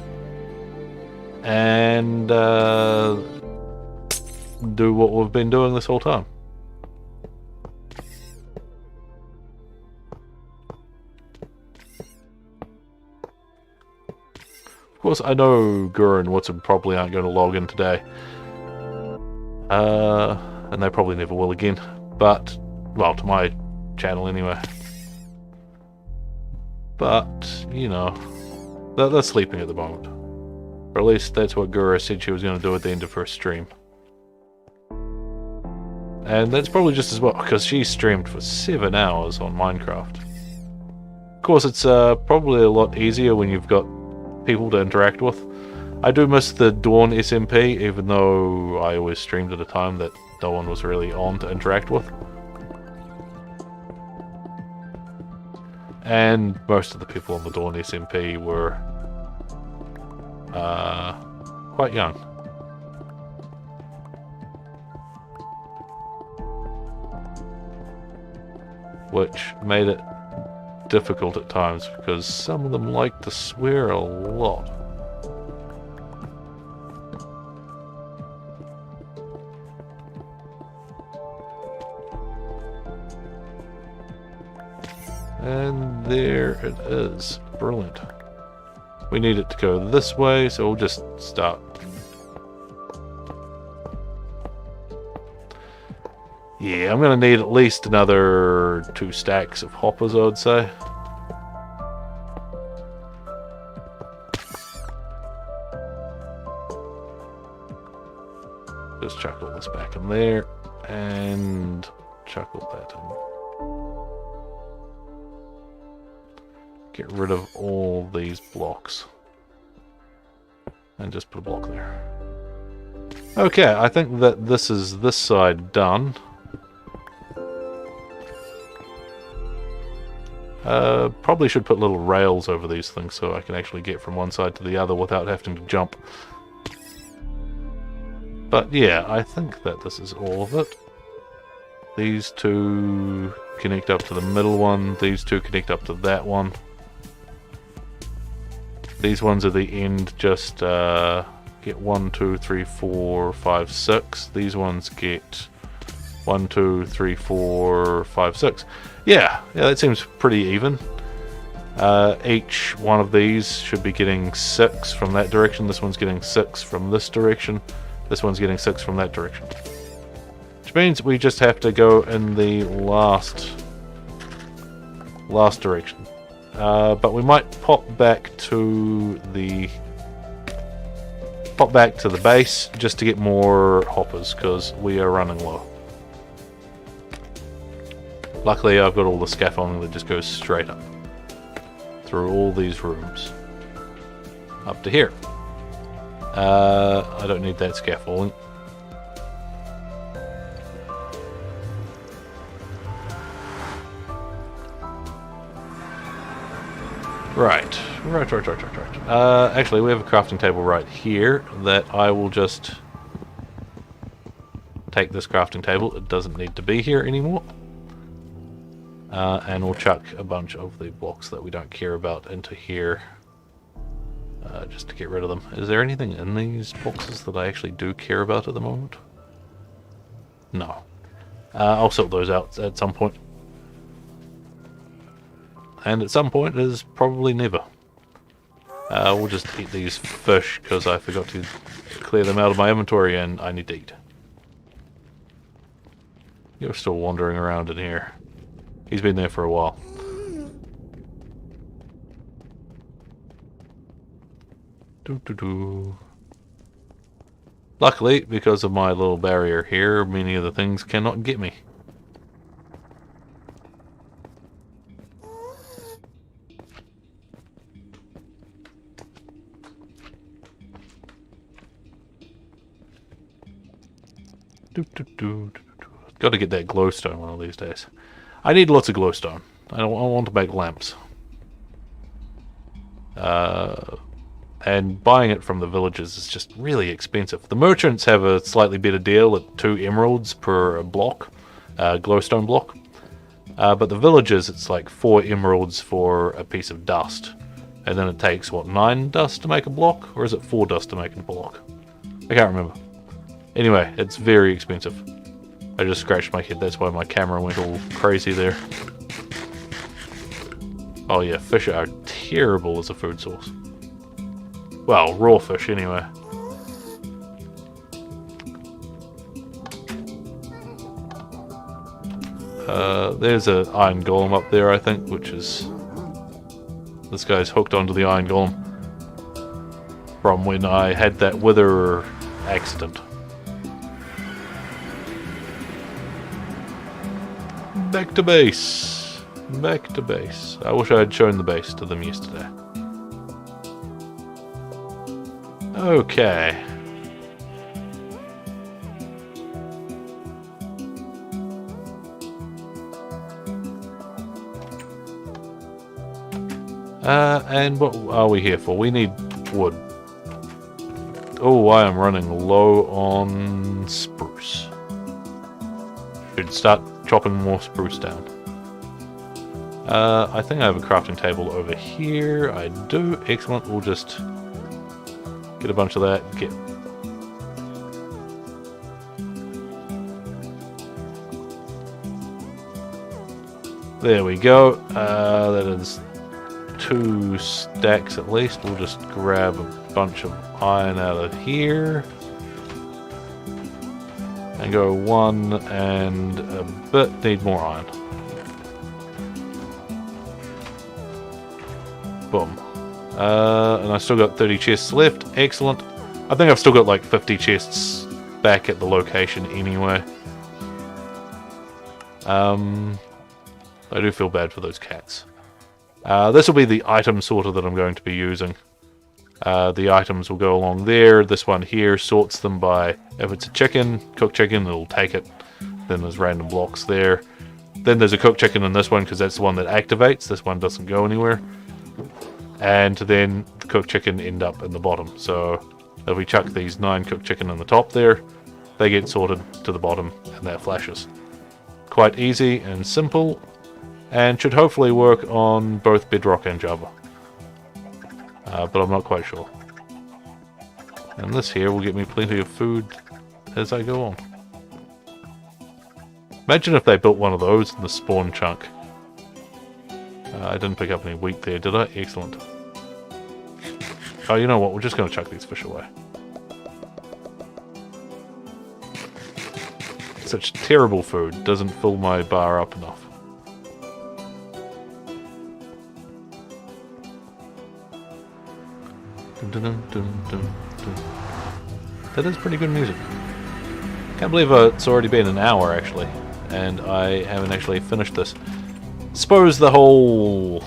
And do what we've been doing this whole time. Of course, I know Guru and Woodson probably aren't going to log in today. And they probably never will again. But, well, to my channel anyway. But, you know, they're sleeping at the moment. Or at least that's what Guru said she was going to do at the end of her stream. And that's probably just as well, because she streamed for 7 hours on Minecraft. Of course, it's probably a lot easier when you've got people to interact with. I do miss the Dawn SMP, even though I always streamed at a time that no one was really on to interact with. And most of the people on the Dawn SMP were quite young. Which made it difficult at times because some of them like to swear a lot. And there it is. Brilliant. We need it to go this way, so we'll just start. Yeah, I'm going to need at least another 2 stacks of hoppers, I would say. Just chuck all this back in there, and chuck all that in. Get rid of all these blocks. And just put a block there. Okay, I think that this is this side done. Probably should put little rails over these things so I can actually get from one side to the other without having to jump. But yeah, I think that this is all of it. These 2 connect up to the middle one. These 2 connect up to that one. These ones at the end just get 1, 2, 3, 4, 5, 6. These ones get 1, 2, 3, 4, 5, 6. Yeah, that seems pretty even. Each one of these should be getting 6 from that direction. This one's getting 6 from this direction. This one's getting 6 from that direction. Which means we just have to go in the last direction. But we might pop back to the base just to get more hoppers because we are running low. Luckily, I've got all the scaffolding that just goes straight up through all these rooms up to here. I don't need that scaffolding. Right. Actually, we have a crafting table right here that I will just take this crafting table. It doesn't need to be here anymore. And we'll chuck a bunch of the blocks that we don't care about into here. Just to get rid of them. Is there anything in these boxes that I actually do care about at the moment? No. I'll sort those out at some point. And at some point is probably never. We'll just eat these fish because I forgot to clear them out of my inventory and I need to eat. You're still wandering around in here. He's been there for a while. Luckily, because of my little barrier here, many of the things cannot get me. Got to get that glowstone one of these days. I need lots of glowstone. I want to make lamps. And buying it from the villagers is just really expensive. The merchants have a slightly better deal at 2 emeralds per block, glowstone block. But the villagers, it's like 4 emeralds for a piece of dust. And then it takes, what, 9 dust to make a block? Or is it 4 dust to make a block? I can't remember. Anyway, it's very expensive. I just scratched my head, that's why my camera went all crazy there. Oh yeah, fish are terrible as a food source. Well, raw fish anyway. There's an iron golem up there, I think, which is... This guy's hooked onto the iron golem from when I had that wither accident. Back to base. Back to base. I wish I had shown the base to them yesterday. Okay. And what are we here for? We need wood. Oh, I am running low on spruce. Should start chopping more spruce down. I think I have a crafting table over here. I do. Excellent. We'll just get a bunch of that. Get... There we go. That is 2 stacks at least. We'll just grab a bunch of iron out of here. And go 1 and a bit. Need more iron. Boom. And I still got 30 chests left. Excellent. I think I've still got like 50 chests back at the location anyway. I do feel bad for those cats. This will be the item sorter that I'm going to be using. The items will go along there. This one here sorts them by, if it's a chicken, cooked chicken, it'll take it. Then there's random blocks there. Then there's a cooked chicken in this one because that's the one that activates. This one doesn't go anywhere. And then the cooked chicken end up in the bottom. So if we chuck these 9 cooked chicken in the top there, they get sorted to the bottom and that flashes. Quite easy and simple, and should hopefully work on both Bedrock and Java. But I'm not quite sure. And this here will get me plenty of food as I go on. Imagine if they built one of those in the spawn chunk. I didn't pick up any wheat there, did I? Excellent. Oh, you know what? We're just going to chuck these fish away. Such terrible food doesn't fill my bar up enough. Dun, dun, dun, dun, dun. That is pretty good music. Can't believe it's already been an hour actually, and I haven't actually finished this. Suppose the whole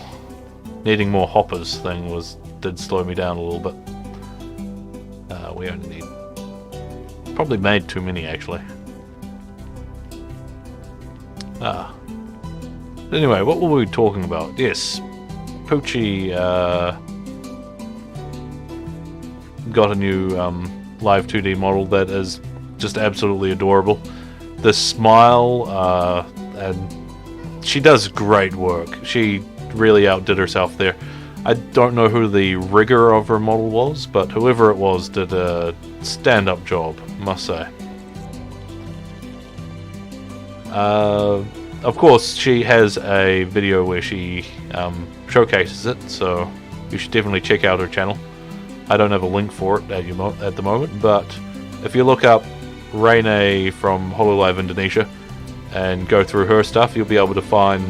needing more hoppers thing did slow me down a little bit. We only need... Probably made too many actually. Anyway, what were we talking about? Yes, Poochie got a new live 2D model that is just absolutely adorable. The smile, and she does great work. She really outdid herself there. I don't know who the rigger of her model was, but whoever it was did a stand-up job, must say. Of course, she has a video where she showcases it, so you should definitely check out her channel. I don't have a link for it at the moment, but if you look up Rene from HoloLive Indonesia and go through her stuff, you'll be able to find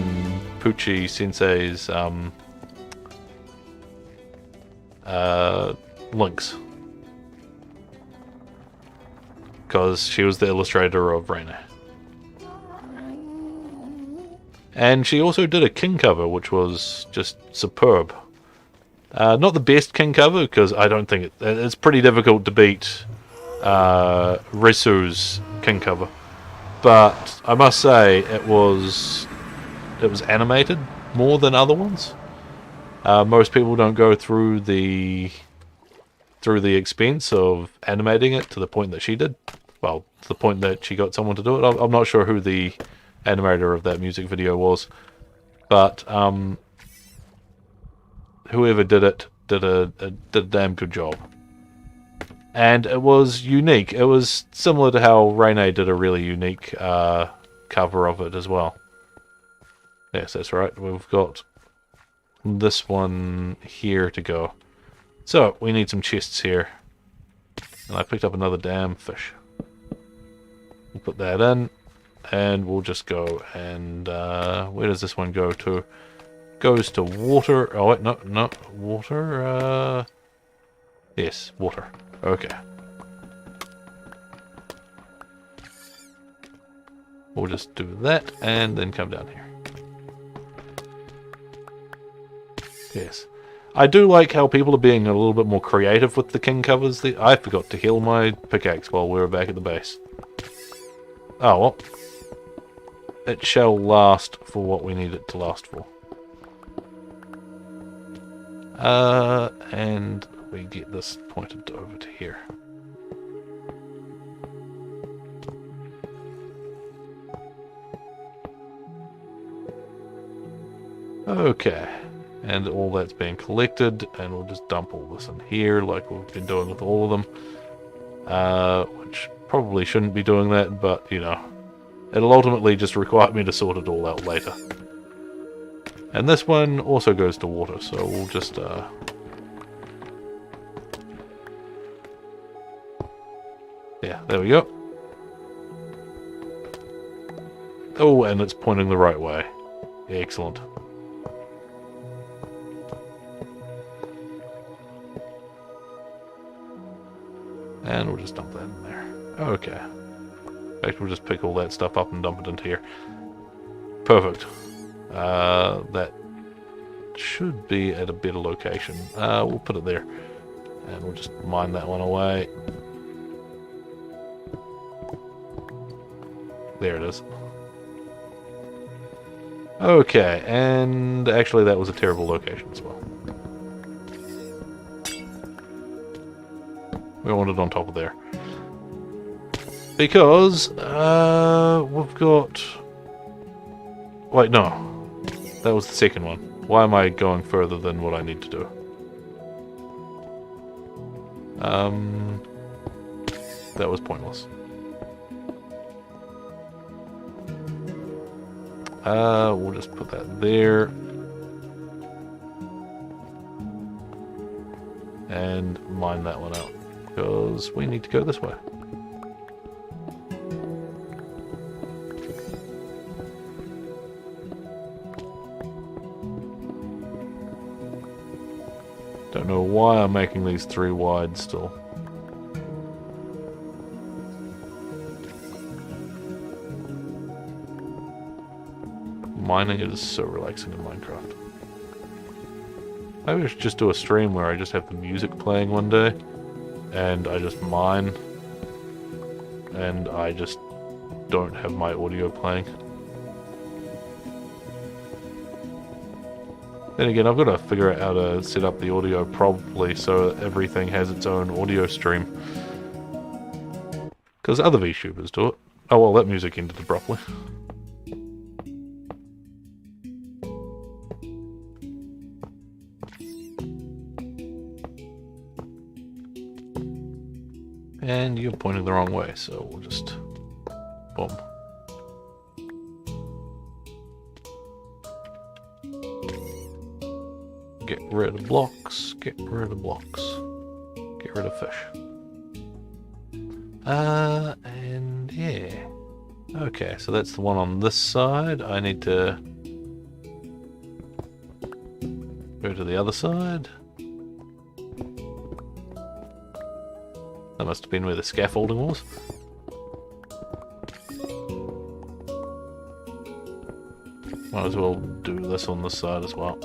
Poochie Sensei's links. Because she was the illustrator of Rene. And she also did a king cover, which was just superb. Not the best king cover, because I don't think it's pretty difficult to beat Risu's king cover. But I must say it was animated more than other ones. Most people don't go through the expense of animating it to the point that she did. Well, to the point that she got someone to do it. I'm not sure who the animator of that music video was. But whoever did it did a damn good job. And it was unique. It was similar to how Rene did a really unique cover of it as well. Yes, that's right. We've got this one here to go. So, we need some chests here. And I picked up another damn fish. We'll put that in. And we'll just go and... where does this one go to? Goes to water. Oh, wait, no. Water, yes, water. Okay. We'll just do that and then come down here. Yes. I do like how people are being a little bit more creative with the king covers. I forgot to heal my pickaxe while we were back at the base. Oh, well. It shall last for what we need it to last for. And we get this pointed over to here. Okay. And all that's being collected, and we'll just dump all this in here like we've been doing with all of them. Which probably shouldn't be doing that, but, you know, it'll ultimately just require me to sort it all out later. And this one also goes to water, so we'll just, yeah, there we go. Oh, and it's pointing the right way. Excellent. And we'll just dump that in there. Okay. In fact, we'll just pick all that stuff up and dump it into here. Perfect. That should be at a better location. We'll put it there. And we'll just mine that one away. There it is. Okay, and actually that was a terrible location as well. We want it on top of there. Because, we've got... Wait, no. That was the second one. Why am I going further than what I need to do? That was pointless. We'll just put that there. And mine that one out. Because we need to go this way. Don't know why I'm making these 3 wide still. Mining is so relaxing in Minecraft. Maybe I should just do a stream where I just have the music playing one day, and I just mine, and I just don't have my audio playing. Then again, I've got to figure out how to set up the audio properly so everything has its own audio stream. Because other vTubers do it. Oh well, that music ended abruptly. And you're pointing the wrong way, so we'll just... boom. Get rid of blocks, get rid of blocks, get rid of fish. And yeah. Okay, so that's the one on this side. I need to go to the other side. That must have been where the scaffolding was. Might as well do this on this side as well.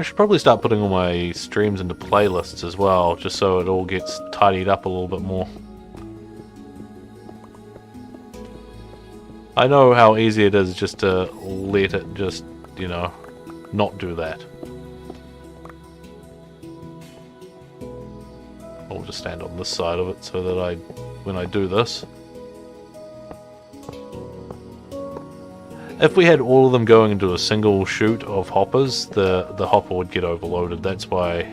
I should probably start putting all my streams into playlists as well, just so it all gets tidied up a little bit more. I know how easy it is just to let it just, you know, not do that. I'll just stand on this side of it so that when I do this... If we had all of them going into a single chute of hoppers, the hopper would get overloaded. That's why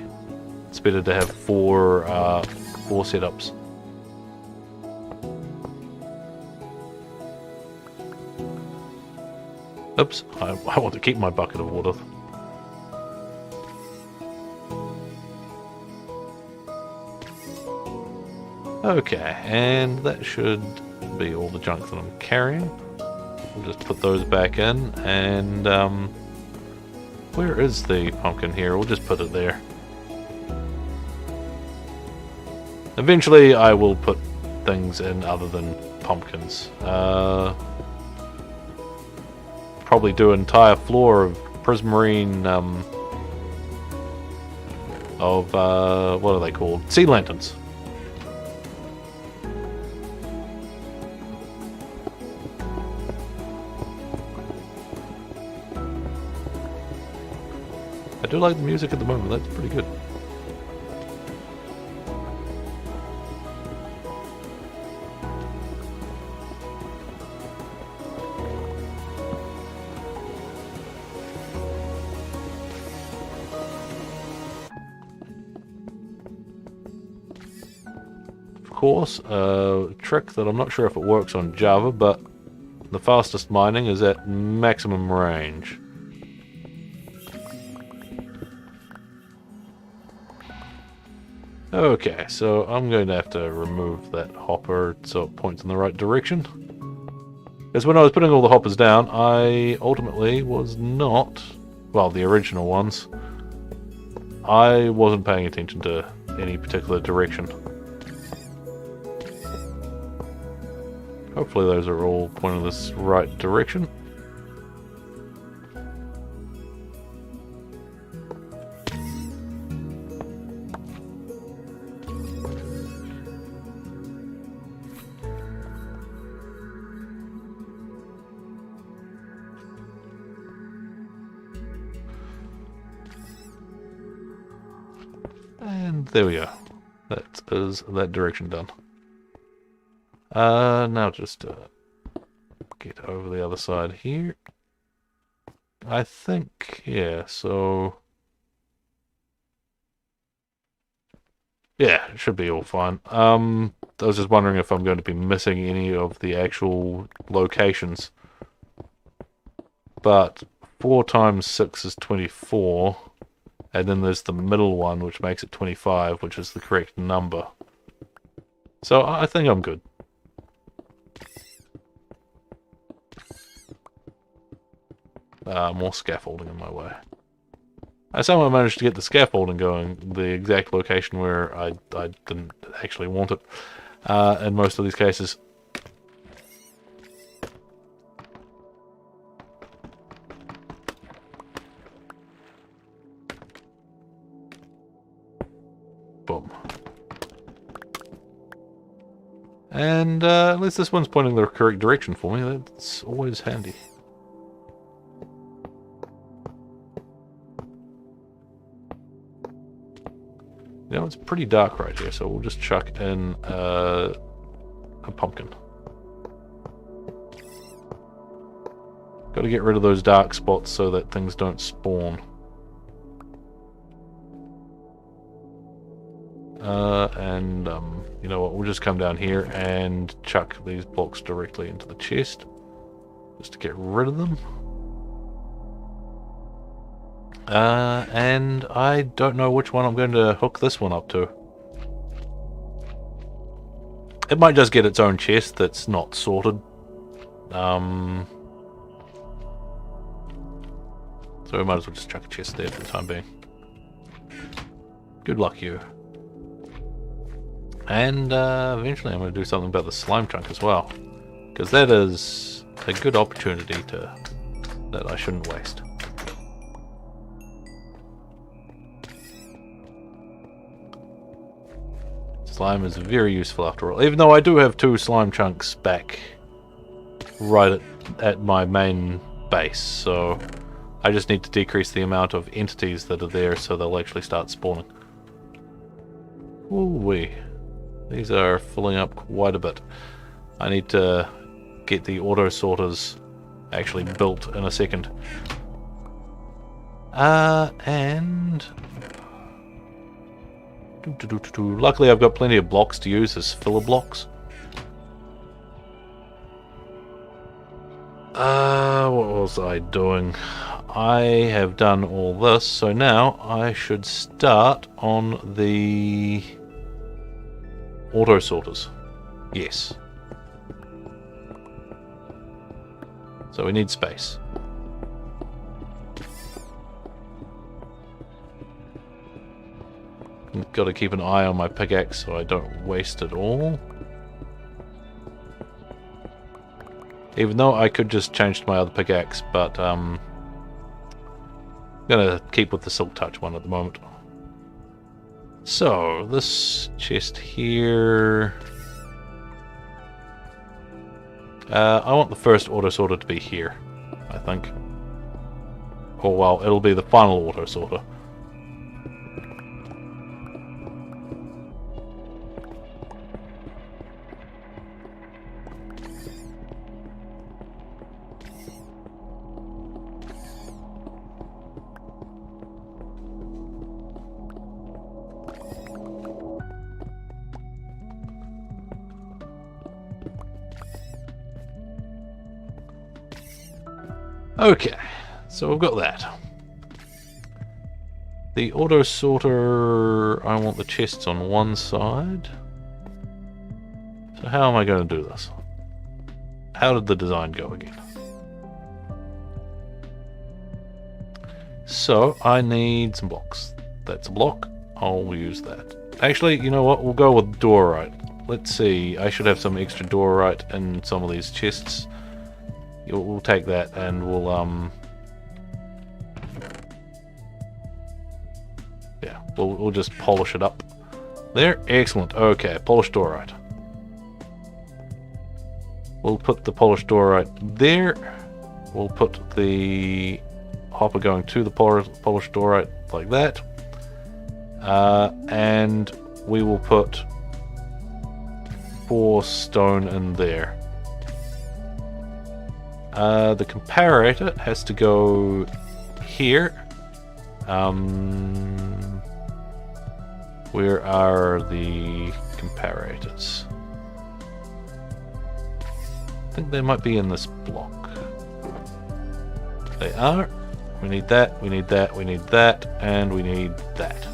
it's better to have four setups. Oops, I want to keep my bucket of water. Okay, and that should be all the junk that I'm carrying. We'll just put those back in, and where is the pumpkin here? We'll just put it there. Eventually I will put things in other than pumpkins. Probably do an entire floor of prismarine, what are they called? Sea lanterns. I do like the music at the moment, that's pretty good. Of course, a trick that I'm not sure if it works on Java, but the fastest mining is at maximum range. Okay, so I'm going to have to remove that hopper so it points in the right direction. Because when I was putting all the hoppers down, I ultimately was not, well, the original ones, I wasn't paying attention to any particular direction. Hopefully those are all pointing this right direction. And there we go. That is that direction done. Now just get over the other side here. I think, yeah, so... yeah, it should be all fine. I was just wondering if I'm going to be missing any of the actual locations. But 4 times 6 is 24. And then there's the middle one, which makes it 25, which is the correct number. So I think I'm good. More scaffolding in my way. I somehow managed to get the scaffolding going, the exact location where I didn't actually want it in most of these cases. Boom. And at least this one's pointing the correct direction for me. That's always handy. You know, it's pretty dark right here, so we'll just chuck in a pumpkin. Got to get rid of those dark spots so that things don't spawn. You know what, we'll just come down here and chuck these blocks directly into the chest, just to get rid of them. And I don't know which one I'm going to hook this one up to. It might just get its own chest that's not sorted. So we might as well just chuck a chest there for the time being. Good luck, you. And eventually I'm going to do something about the slime chunk as well, because that is a good opportunity that I shouldn't waste. Slime is very useful after all. Even though I do have 2 slime chunks back right at my main base, so I just need to decrease the amount of entities that are there so they'll actually start spawning. Ooh-wee. These are filling up quite a bit. I need to get the auto sorters actually built in a second. And luckily I've got plenty of blocks to use as filler blocks. What was I doing? I have done all this, so now I should start on the auto sorters. Yes. So we need space. Got to keep an eye on my pickaxe so I don't waste it all. Even though I could just change to my other pickaxe, but I'm gonna keep with the Silk Touch one at the moment. So, this chest here... I want the first auto sorter to be here, I think. Oh well, it'll be the final auto sorter. Okay, so we've got that. The auto sorter, I want the chests on one side. So how am I going to do this? How did the design go again? So I need some blocks. That's a block. I'll use that. Actually, you know what? We'll go with Dorite. Let's see. I should have some extra Dorite in some of these chests. We'll take that and we'll yeah, we'll just polish it up. There, excellent. Okay, polished Dorite. We'll put the polished Dorite there. We'll put the hopper going to the polished Dorite like that. And we will put 4 stone in there. The comparator has to go here. Where are the comparators? I think they might be in this block. They are. We need that, we need that, we need that, and we need that.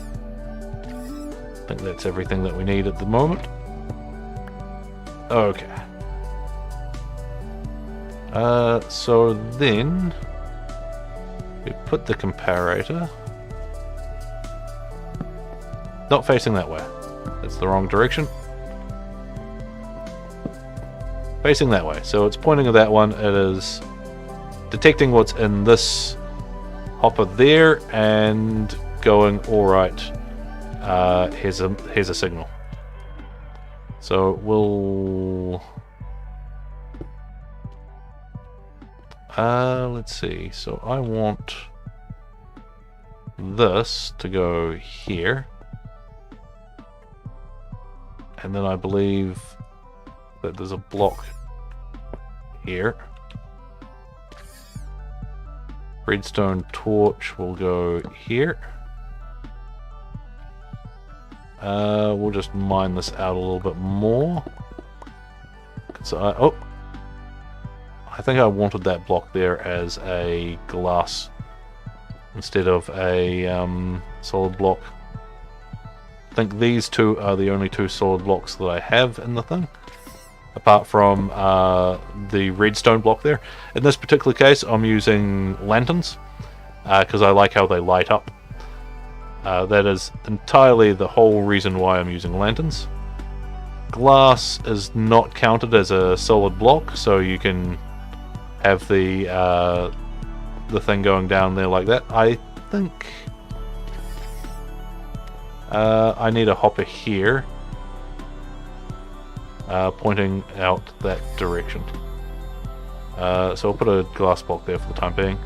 I think that's everything that we need at the moment. Okay. So then we put the comparator not facing that way. That's the wrong direction. Facing that way. So it's pointing at that one. It is detecting what's in this hopper there and going, alright, here's a signal. So we'll let's see. So I want this to go here. And then I believe that there's a block here. Redstone torch will go here. We'll just mine this out a little bit more. So I think I wanted that block there as a glass instead of a solid block. I think these two are the only 2 solid blocks that I have in the thing, apart from the redstone block there. In this particular case, I'm using lanterns because I like how they light up. That is entirely the whole reason why I'm using lanterns. Glass is not counted as a solid block, so you can have the thing going down there like that. I think I need a hopper here pointing out that direction. So I'll put a glass block there for the time being.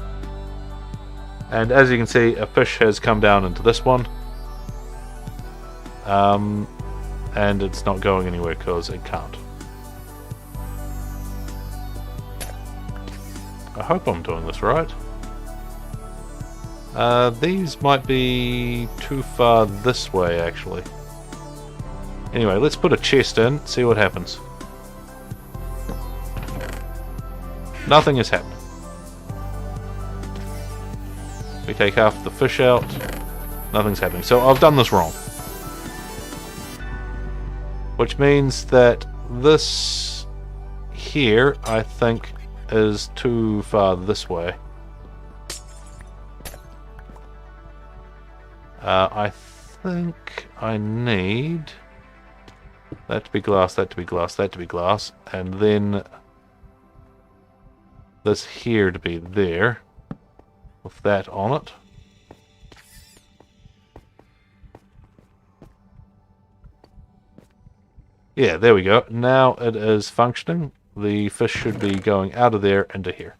And as you can see, a fish has come down into this one. And it's not going anywhere because it can't. I hope I'm doing this right. These might be too far this way, actually. Anyway, let's put a chest in, see what happens. Nothing is happening. We take half the fish out. Nothing's happening. So I've done this wrong. Which means that this here, I think, is too far this way. I think I need that to be glass, that to be glass, that to be glass, and then this here to be there with that on it. Yeah, there we go. Now it is functioning. The fish should be going out of there into here.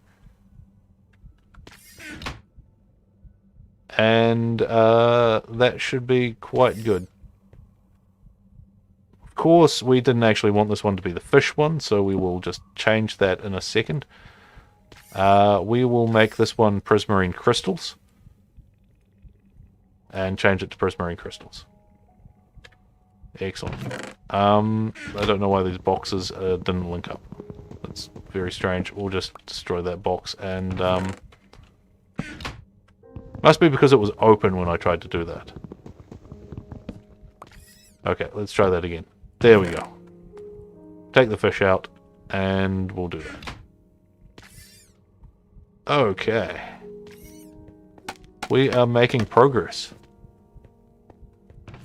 And that should be quite good. Of course, we didn't actually want this one to be the fish one, so we will just change that in a second. We will make this one Prismarine Crystals. And change it to Prismarine Crystals. Excellent. I don't know why these boxes didn't link up. That's very strange. We'll just destroy that box and... must be because it was open when I tried to do that. Okay, let's try that again. There we go. Take the fish out, and we'll do that. Okay. We are making progress.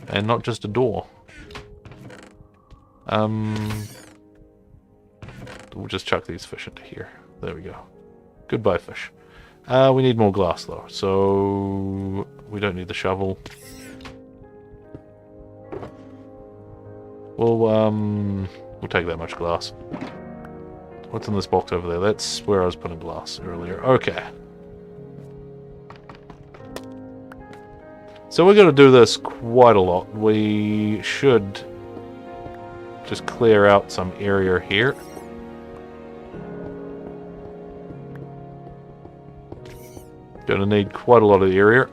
And not just a door. We'll just chuck these fish into here. There we go. Goodbye, fish. We need more glass though, so we don't need the shovel. We'll take that much glass. What's in this box over there? That's where I was putting glass earlier. Okay. So we're going to do this quite a lot. We should just clear out some area here. Gonna need quite a lot of the area.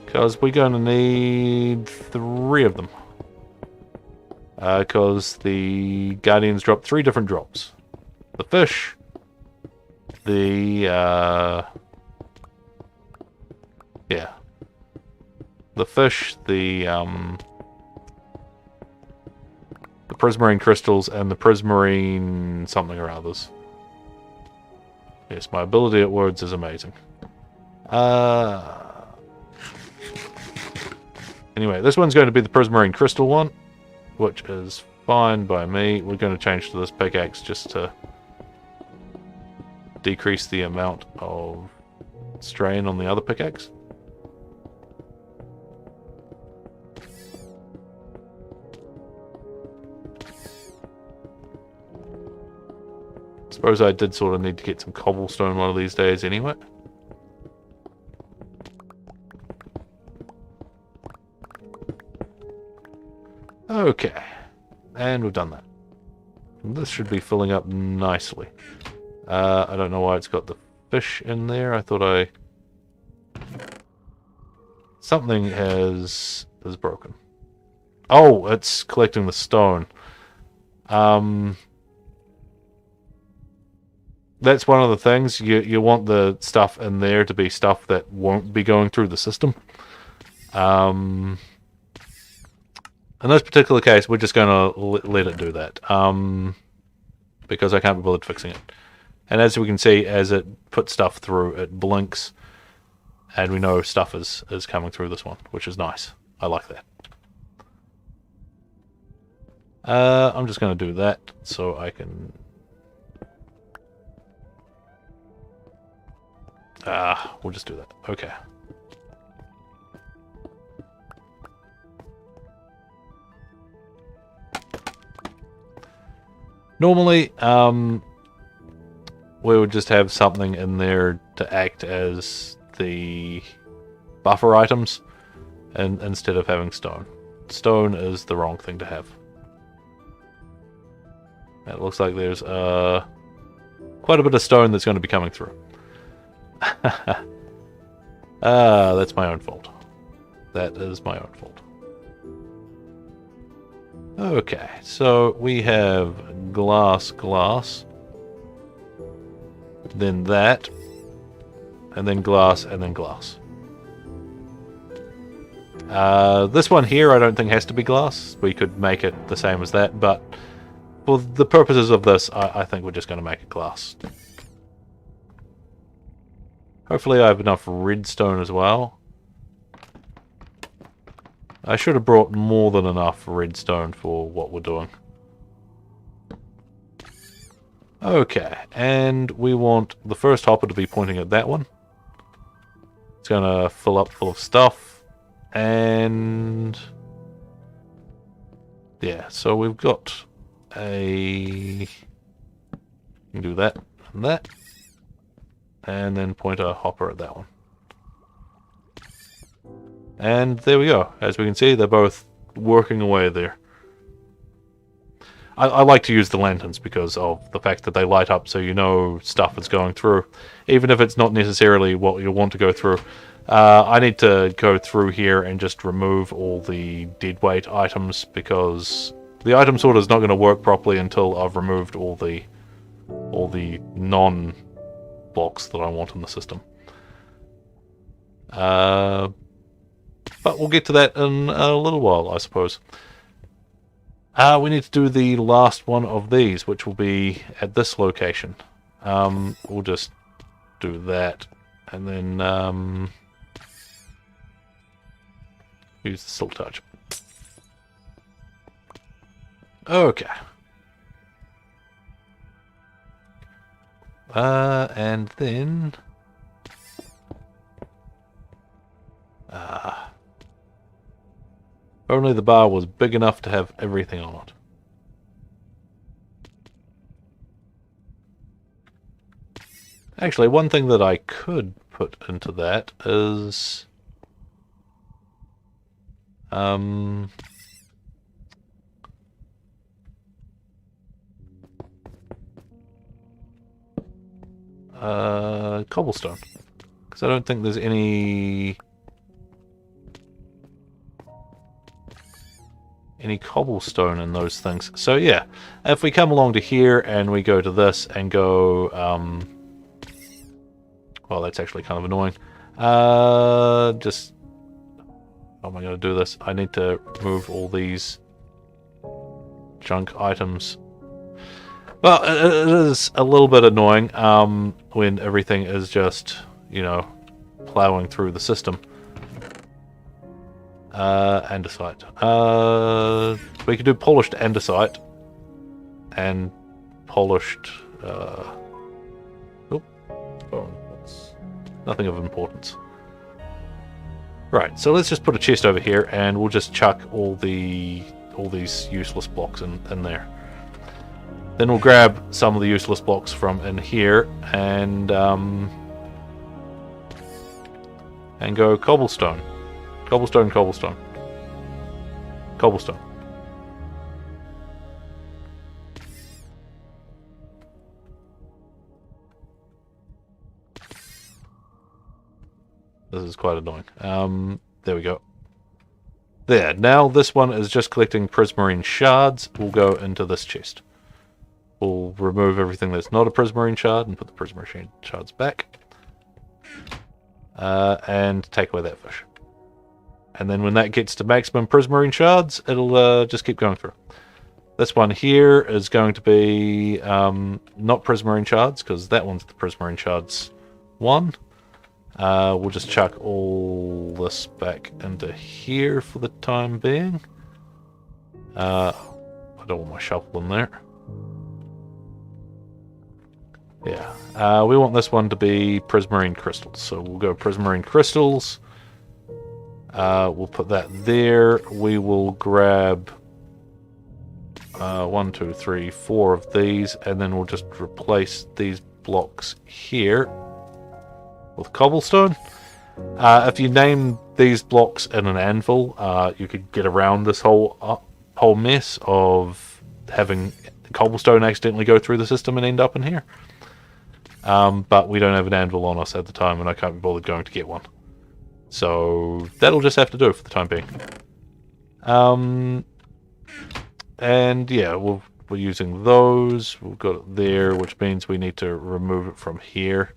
Because we're gonna need 3 of them. Because the Guardians drop 3 different drops. The fish, the fish, the Prismarine Crystals, and the Prismarine something or others. Yes, my ability at words is amazing. Anyway, this one's going to be the Prismarine Crystal one, which is fine by me. We're going to change to this pickaxe just to decrease the amount of strain on the other pickaxe. Suppose I did sort of need to get some cobblestone one of these days anyway. Okay, and we've done that. This should be filling up nicely. I don't know why it's got the fish in there. I thought something is broken. Oh, it's collecting the stone. That's one of the things. You want the stuff in there to be stuff that won't be going through the system. In this particular case, we're just going to let it do that. Because I can't be bothered fixing it. And as we can see, as it puts stuff through, it blinks. And we know stuff is coming through this one, which is nice. I like that. I'm just going to do that so I can... we'll just do that. Okay. Normally, we would just have something in there to act as the buffer items, and instead of having stone. Stone is the wrong thing to have. It looks like there's quite a bit of stone that's going to be coming through. That's my own fault. That is my own fault. Okay, so we have glass, then that, and then glass, and then glass. This one here I don't think has to be glass. We could make it the same as that, but for the purposes of this, I think we're just going to make it glass. Hopefully I have enough redstone as well. I should have brought more than enough redstone for what we're doing. Okay, and we want the first hopper to be pointing at that one. It's going to fill up full of stuff. And yeah, so we've got you can do that and that. And then point a hopper at that one. And there we go. As we can see, they're both working away there. I like to use the lanterns because of the fact that they light up so you know stuff is going through. Even if it's not necessarily what you want to go through. I need to go through here and just remove all the deadweight items because the item sorter is not going to work properly until I've removed all the non-blocks that I want in the system. But we'll get to that in a little while, I suppose. We need to do the last one of these, which will be at this location. We'll just do that, and then use the silk touch. Okay. And then only the bar was big enough to have everything on it. Actually, one thing that I could put into that is cobblestone, because I don't think there's any cobblestone in those things. So yeah, if we come along to here and we go to this and go well, that's actually kind of annoying. Just how am I going to do this? I need to remove all these junk items. Well, it is a little bit annoying when everything is just, you know, plowing through the system. Andesite. We could do polished andesite and polished. Oh, that's nothing of importance. Right, so let's just put a chest over here, and we'll just chuck all these useless blocks in there. Then we'll grab some of the useless blocks from in here and go cobblestone. Cobblestone, cobblestone. Cobblestone. This is quite annoying. There we go. There. Now this one is just collecting prismarine shards. We'll go into this chest. We'll remove everything that's not a prismarine shard and put the prismarine shards back. And take away that fish. And then when that gets to maximum prismarine shards, it'll just keep going through. This one here is going to be not prismarine shards, because that one's the prismarine shards one. We'll just chuck all this back into here for the time being. I don't want my shovel in there. Yeah, we want this one to be Prismarine Crystals. So we'll go Prismarine Crystals. We'll put that there. We will grab 1, 2, 3, 4 of these, and then we'll just replace these blocks here with cobblestone. If you name these blocks in an anvil, you could get around this whole mess of having cobblestone accidentally go through the system and end up in here. But we don't have an anvil on us at the time, and I can't be bothered going to get one. So that'll just have to do for the time being. And yeah, we're using those. We've got it there, which means we need to remove it from here.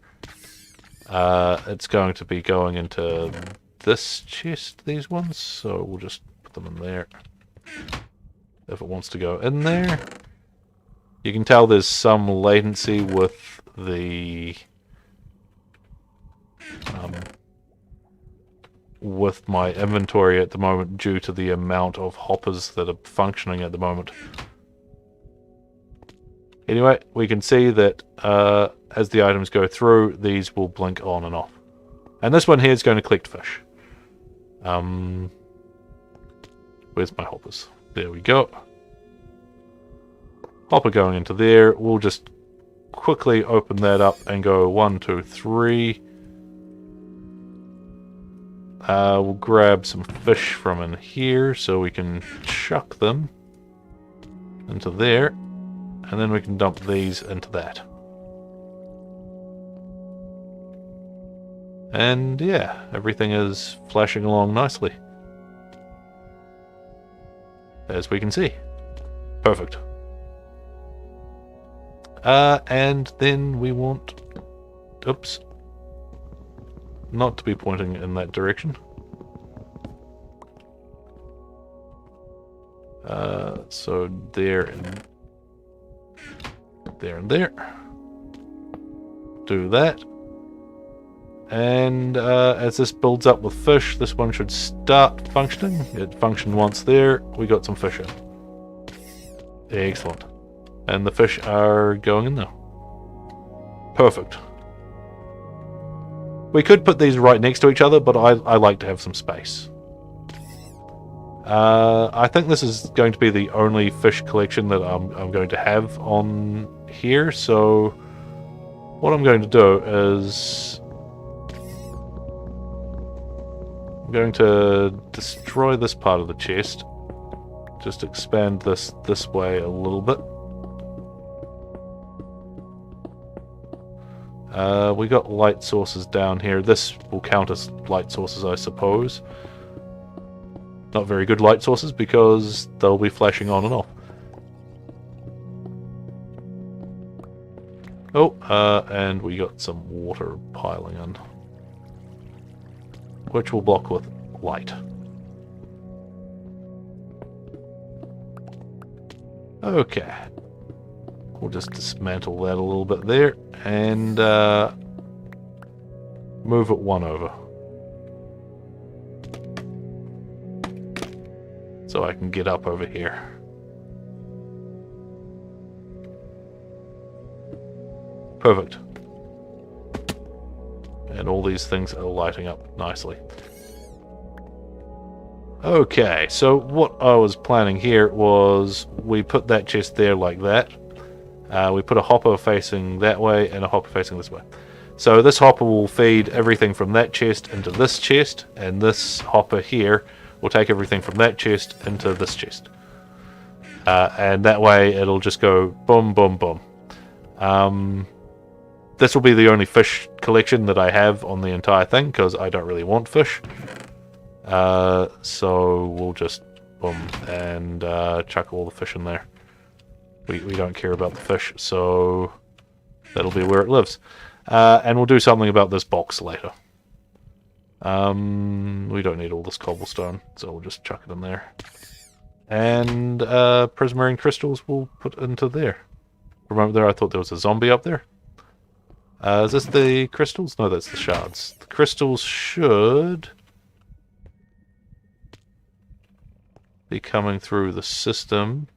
It's going to be going into this chest, these ones, so we'll just put them in there. If it wants to go in there. You can tell there's some latency with the with my inventory at the moment due to the amount of hoppers that are functioning at the moment. Anyway, we can see that as the items go through, these will blink on and off. And this one here is going to collect fish. Where's my hoppers? There we go. Hopper going into there. We'll just quickly open that up and go 1, 2, 3. We'll grab some fish from in here so we can chuck them into there. And then we can dump these into that. And yeah, everything is flashing along nicely. As we can see. Perfect. And then we want... Oops. Not to be pointing in that direction. So there and there and there. Do that. And as this builds up with fish, this one should start functioning. It functioned once there. We got some fish in. Excellent. And the fish are going in now. Perfect. We could put these right next to each other, but I like to have some space. I think this is going to be the only fish collection that I'm going to have on here, so what I'm going to do is I'm going to destroy this part of the chest. Just expand this way a little bit. We got light sources down here. This will count as light sources, I suppose. Not very good light sources because they'll be flashing on and off. Oh, and we got some water piling in, which we'll block with light. Okay. We'll just dismantle that a little bit there and move it one over. So I can get up over here. Perfect. And all these things are lighting up nicely. Okay, so what I was planning here was we put that chest there like that. We put a hopper facing that way and a hopper facing this way. So this hopper will feed everything from that chest into this chest, and this hopper here will take everything from that chest into this chest. And that way it'll just go boom, boom, boom. This will be the only fish collection that I have on the entire thing, because I don't really want fish. So we'll just boom and chuck all the fish in there. We don't care about the fish, so that'll be where it lives. And we'll do something about this box later. We don't need all this cobblestone, so we'll just chuck it in there. And Prismarine Crystals we'll put into there. Remember there, I thought there was a zombie up there. Is this the crystals? No, that's the shards. The crystals should be coming through the system.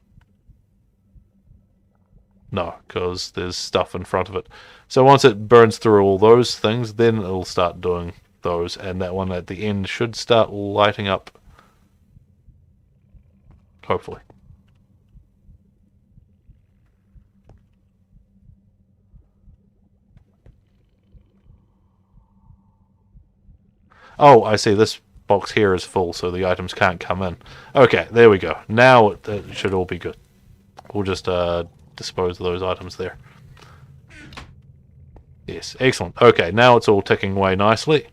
No, because there's stuff in front of it. So once it burns through all those things, then it'll start doing those, and that one at the end should start lighting up. Hopefully. Oh, I see. This box here is full, so the items can't come in. Okay, there we go. Now it should all be good. We'll just dispose of those items there. Yes, excellent. Okay, now it's all ticking away nicely.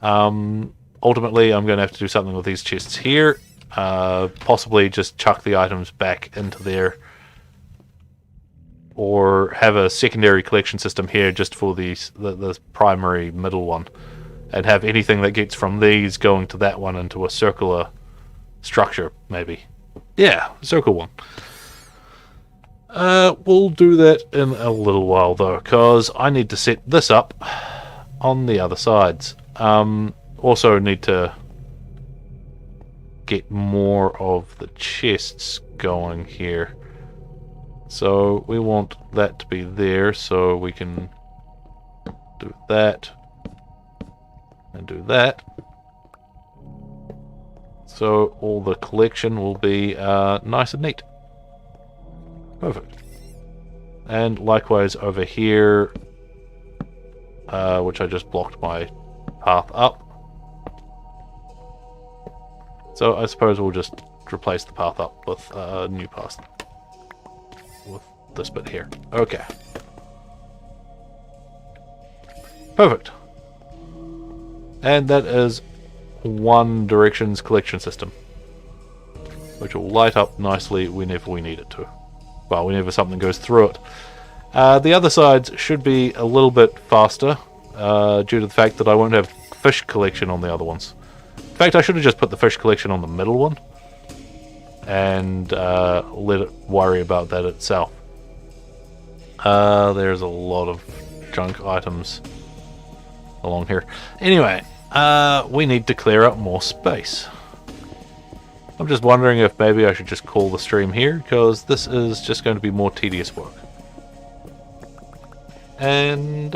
Ultimately, I'm going to have to do something with these chests here. Possibly just chuck the items back into there. Or have a secondary collection system here just for the primary middle one. And have anything that gets from these going to that one into a circular structure, maybe. Yeah, circle one. We'll do that in a little while, though, because I need to set this up on the other sides. Also need to get more of the chests going here. So we want that to be there, so we can do that. And do that. So all the collection will be nice and neat. Perfect. And likewise over here, which I just blocked my path up. So I suppose we'll just replace the path up with a new path. With this bit here. Okay. Perfect. And that is One Direction's collection system, which will light up nicely whenever we need it to. Well, whenever something goes through it. The other sides should be a little bit faster, due to the fact that I won't have fish collection on the other ones. In fact, I should have just put the fish collection on the middle one, and let it worry about that itself. There's a lot of junk items along here. Anyway, we need to clear up more space. I'm just wondering if maybe I should just call the stream here, because this is just going to be more tedious work. And,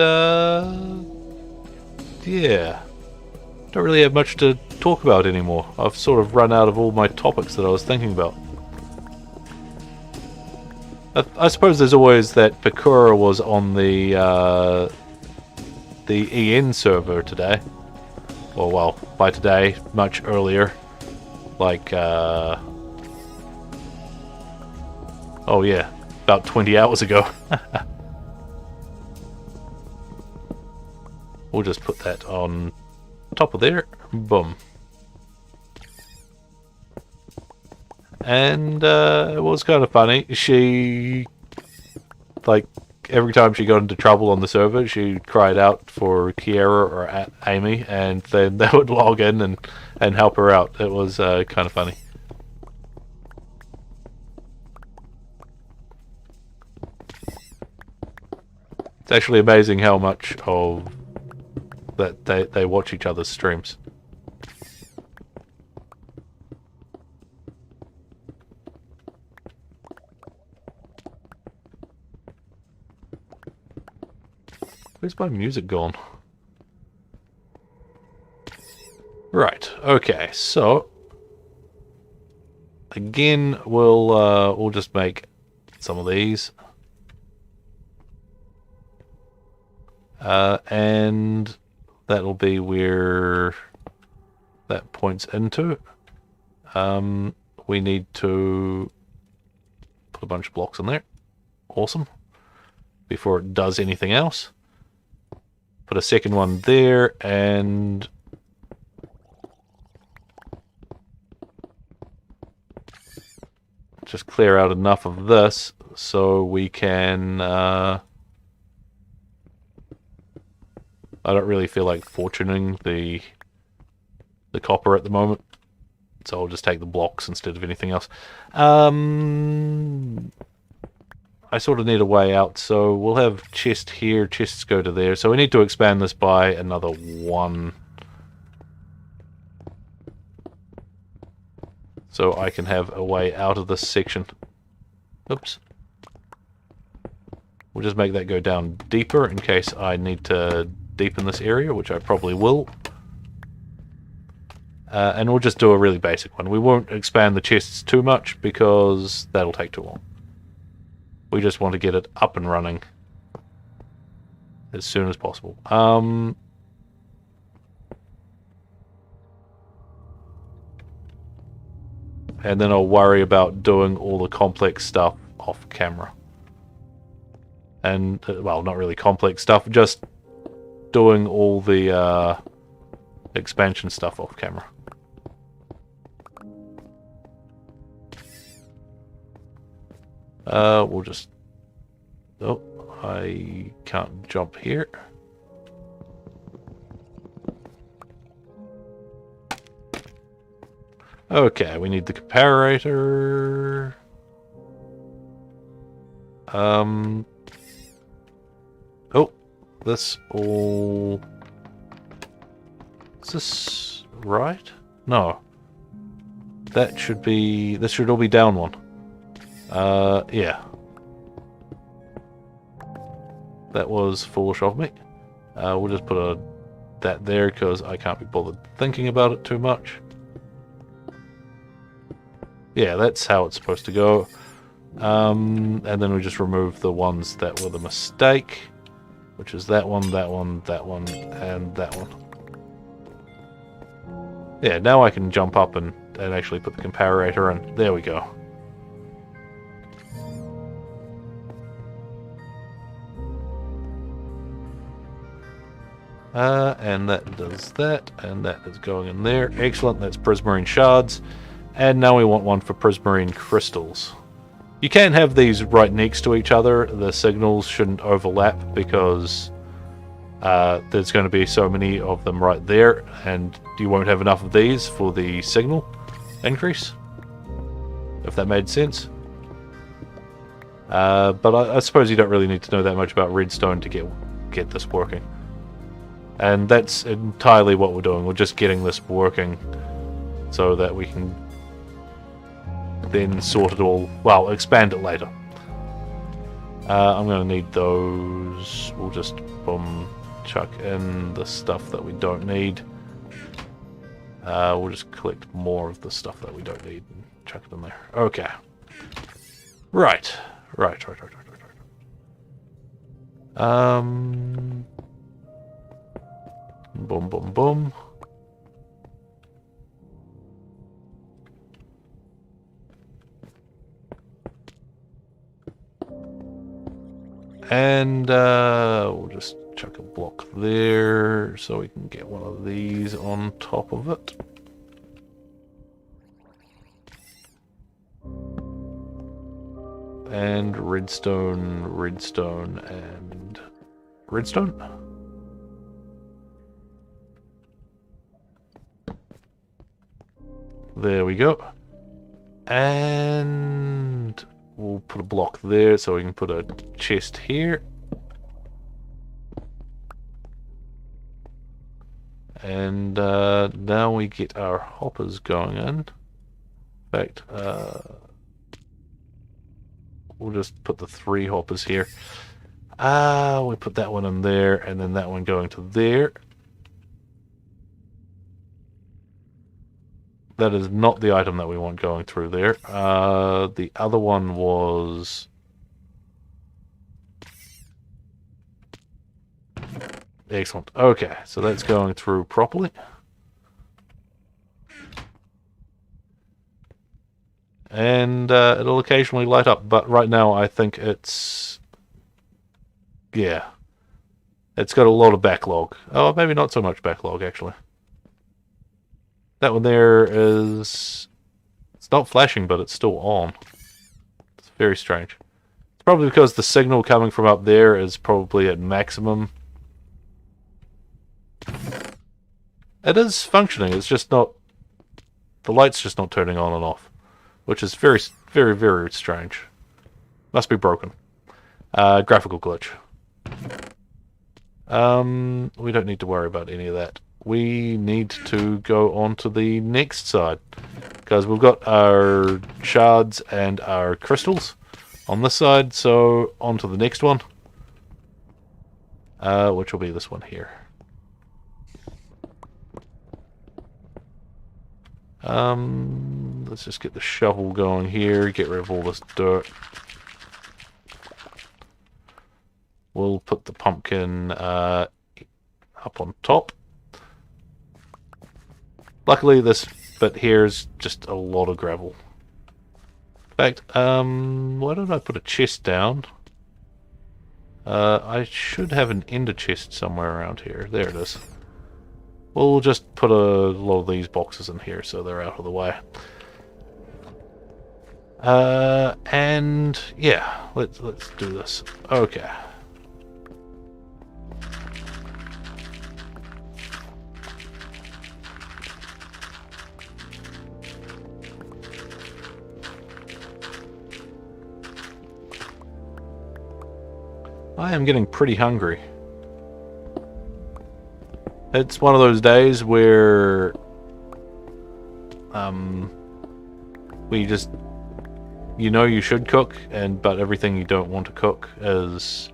yeah. Don't really have much to talk about anymore. I've sort of run out of all my topics that I was thinking about. I suppose there's always that Pakura was on the EN server today. Or, well, by today, much earlier. Like, oh yeah, about 20 hours ago. We'll just put that on top of there. Boom. And it was kind of funny. She, like, every time she got into trouble on the server, she cried out for Kiera or Amy, and then they would log in and help her out. It was kind of funny. It's actually amazing how much of that they watch each other's streams. Where's my music gone? Right, okay, so again we'll just make some of these. And that'll be where that points into. We need to put a bunch of blocks in there. Awesome. Before it does anything else. Put a second one there, and just clear out enough of this so we can I don't really feel like fortuning the copper at the moment, so I'll just take the blocks instead of anything else. I sort of need a way out, so we'll have chest here, chests go to there, so we need to expand this by another one. So I can have a way out of this section. Oops. We'll just make that go down deeper in case I need to deepen this area, which I probably will. And we'll just do a really basic one. We won't expand the chests too much because that'll take too long. We just want to get it up and running as soon as possible. and then I'll worry about doing all the complex stuff off camera. And, well, not really complex stuff, just doing all the expansion stuff off camera. We'll just... Oh, I can't jump here. Okay, we need the comparator. Oh, this all... Is this right? No. That should be... This should all be down one. Yeah. That was foolish of me. We'll just put that there because I can't be bothered thinking about it too much. Yeah, that's how it's supposed to go. And then we just remove the ones that were the mistake, which is that one, that one, that one, and that one. Yeah, now I can jump up and actually put the comparator in. There we go. And that does that, and that is going in there. Excellent, that's Prismarine shards. And now we want one for Prismarine Crystals. You can have these right next to each other. The signals shouldn't overlap because there's going to be so many of them right there, and you won't have enough of these for the signal increase, if that made sense. But I suppose you don't really need to know that much about redstone to get this working. And that's entirely what we're doing. We're just getting this working so that we can then sort it all, well, expand it later. I'm going to need those. We'll just chuck in the stuff that we don't need. We'll just collect more of the stuff that we don't need and chuck it in there. Okay. Right. Boom, boom, boom. And we'll just chuck a block there so we can get one of these on top of it. And redstone, redstone, and redstone. There we go. And we'll put a block there so we can put a chest here. And now we get our hoppers going in. In fact, we'll just put the 3 hoppers here. We put that one in there, and then that one going to there. That is not the item that we want going through there. The other one was... Excellent. Okay, so that's going through properly. And it'll occasionally light up, but right now I think it's... Yeah. It's got a lot of backlog. Oh, maybe not so much backlog, actually. That one there is... It's not flashing, but it's still on. It's very strange. It's probably because the signal coming from up there is probably at maximum. It is functioning, it's just not... The light's just not turning on and off. Which is very, very, very strange. Must be broken. Graphical glitch. We don't need to worry about any of that. We need to go on to the next side. Because we've got our shards and our crystals on this side. So, on to the next one. Which will be this one here. Let's just get the shovel going here, get rid of all this dirt. We'll put the pumpkin up on top. Luckily this bit here is just a lot of gravel. In fact, why don't I put a chest down? I should have an ender chest somewhere around here. There it is. We'll just put a lot of these boxes in here so they're out of the way. And yeah, let's do this. Okay. I am getting pretty hungry. It's one of those days where we just, you know, you should cook, but everything you don't want to cook is,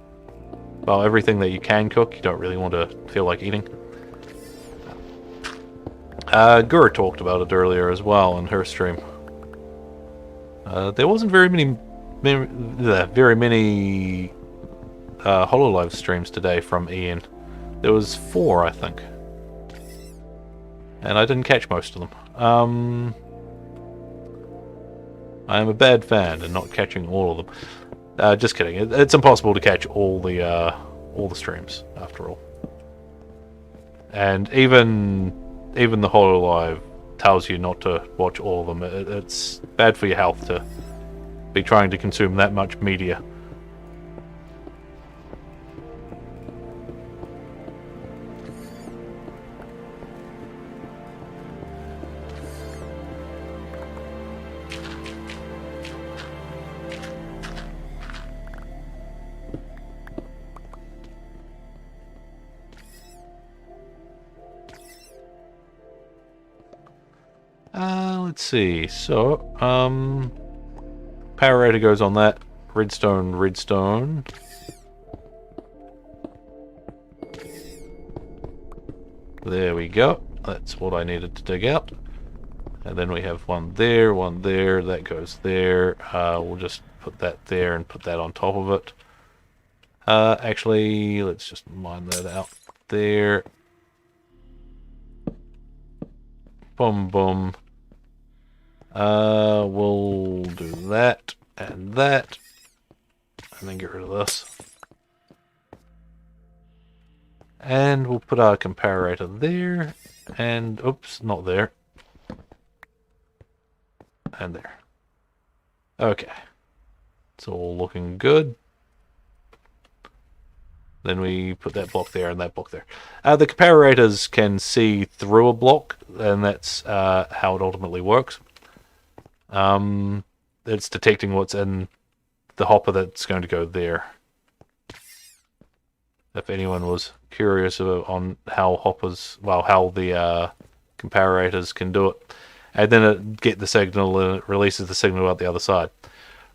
well, everything that you can cook you don't really want to feel like eating. Gura talked about it earlier as well in her stream. There wasn't very many HoloLive streams today from Ian. There was 4, I think. And I didn't catch most of them. I am a bad fan and not catching all of them. Just kidding. It's impossible to catch all the streams, after all. And even the HoloLive tells you not to watch all of them. It's bad for your health to be trying to consume that much media. Let's see. So, power rater goes on that. Redstone. There we go. That's what I needed to dig out. And then we have one there. That goes there. We'll just put that there and put that on top of it. Actually, let's just mine that out there. Boom. We'll do that, and then get rid of this. And we'll put our comparator there, and, oops, not there. And there. Okay. It's all looking good. Then we put that block there and that block there. The comparators can see through a block, and that's how it ultimately works. It's detecting what's in the hopper that's going to go there. If anyone was curious on how how the comparators can do it. And then it gets the signal and it releases the signal out the other side.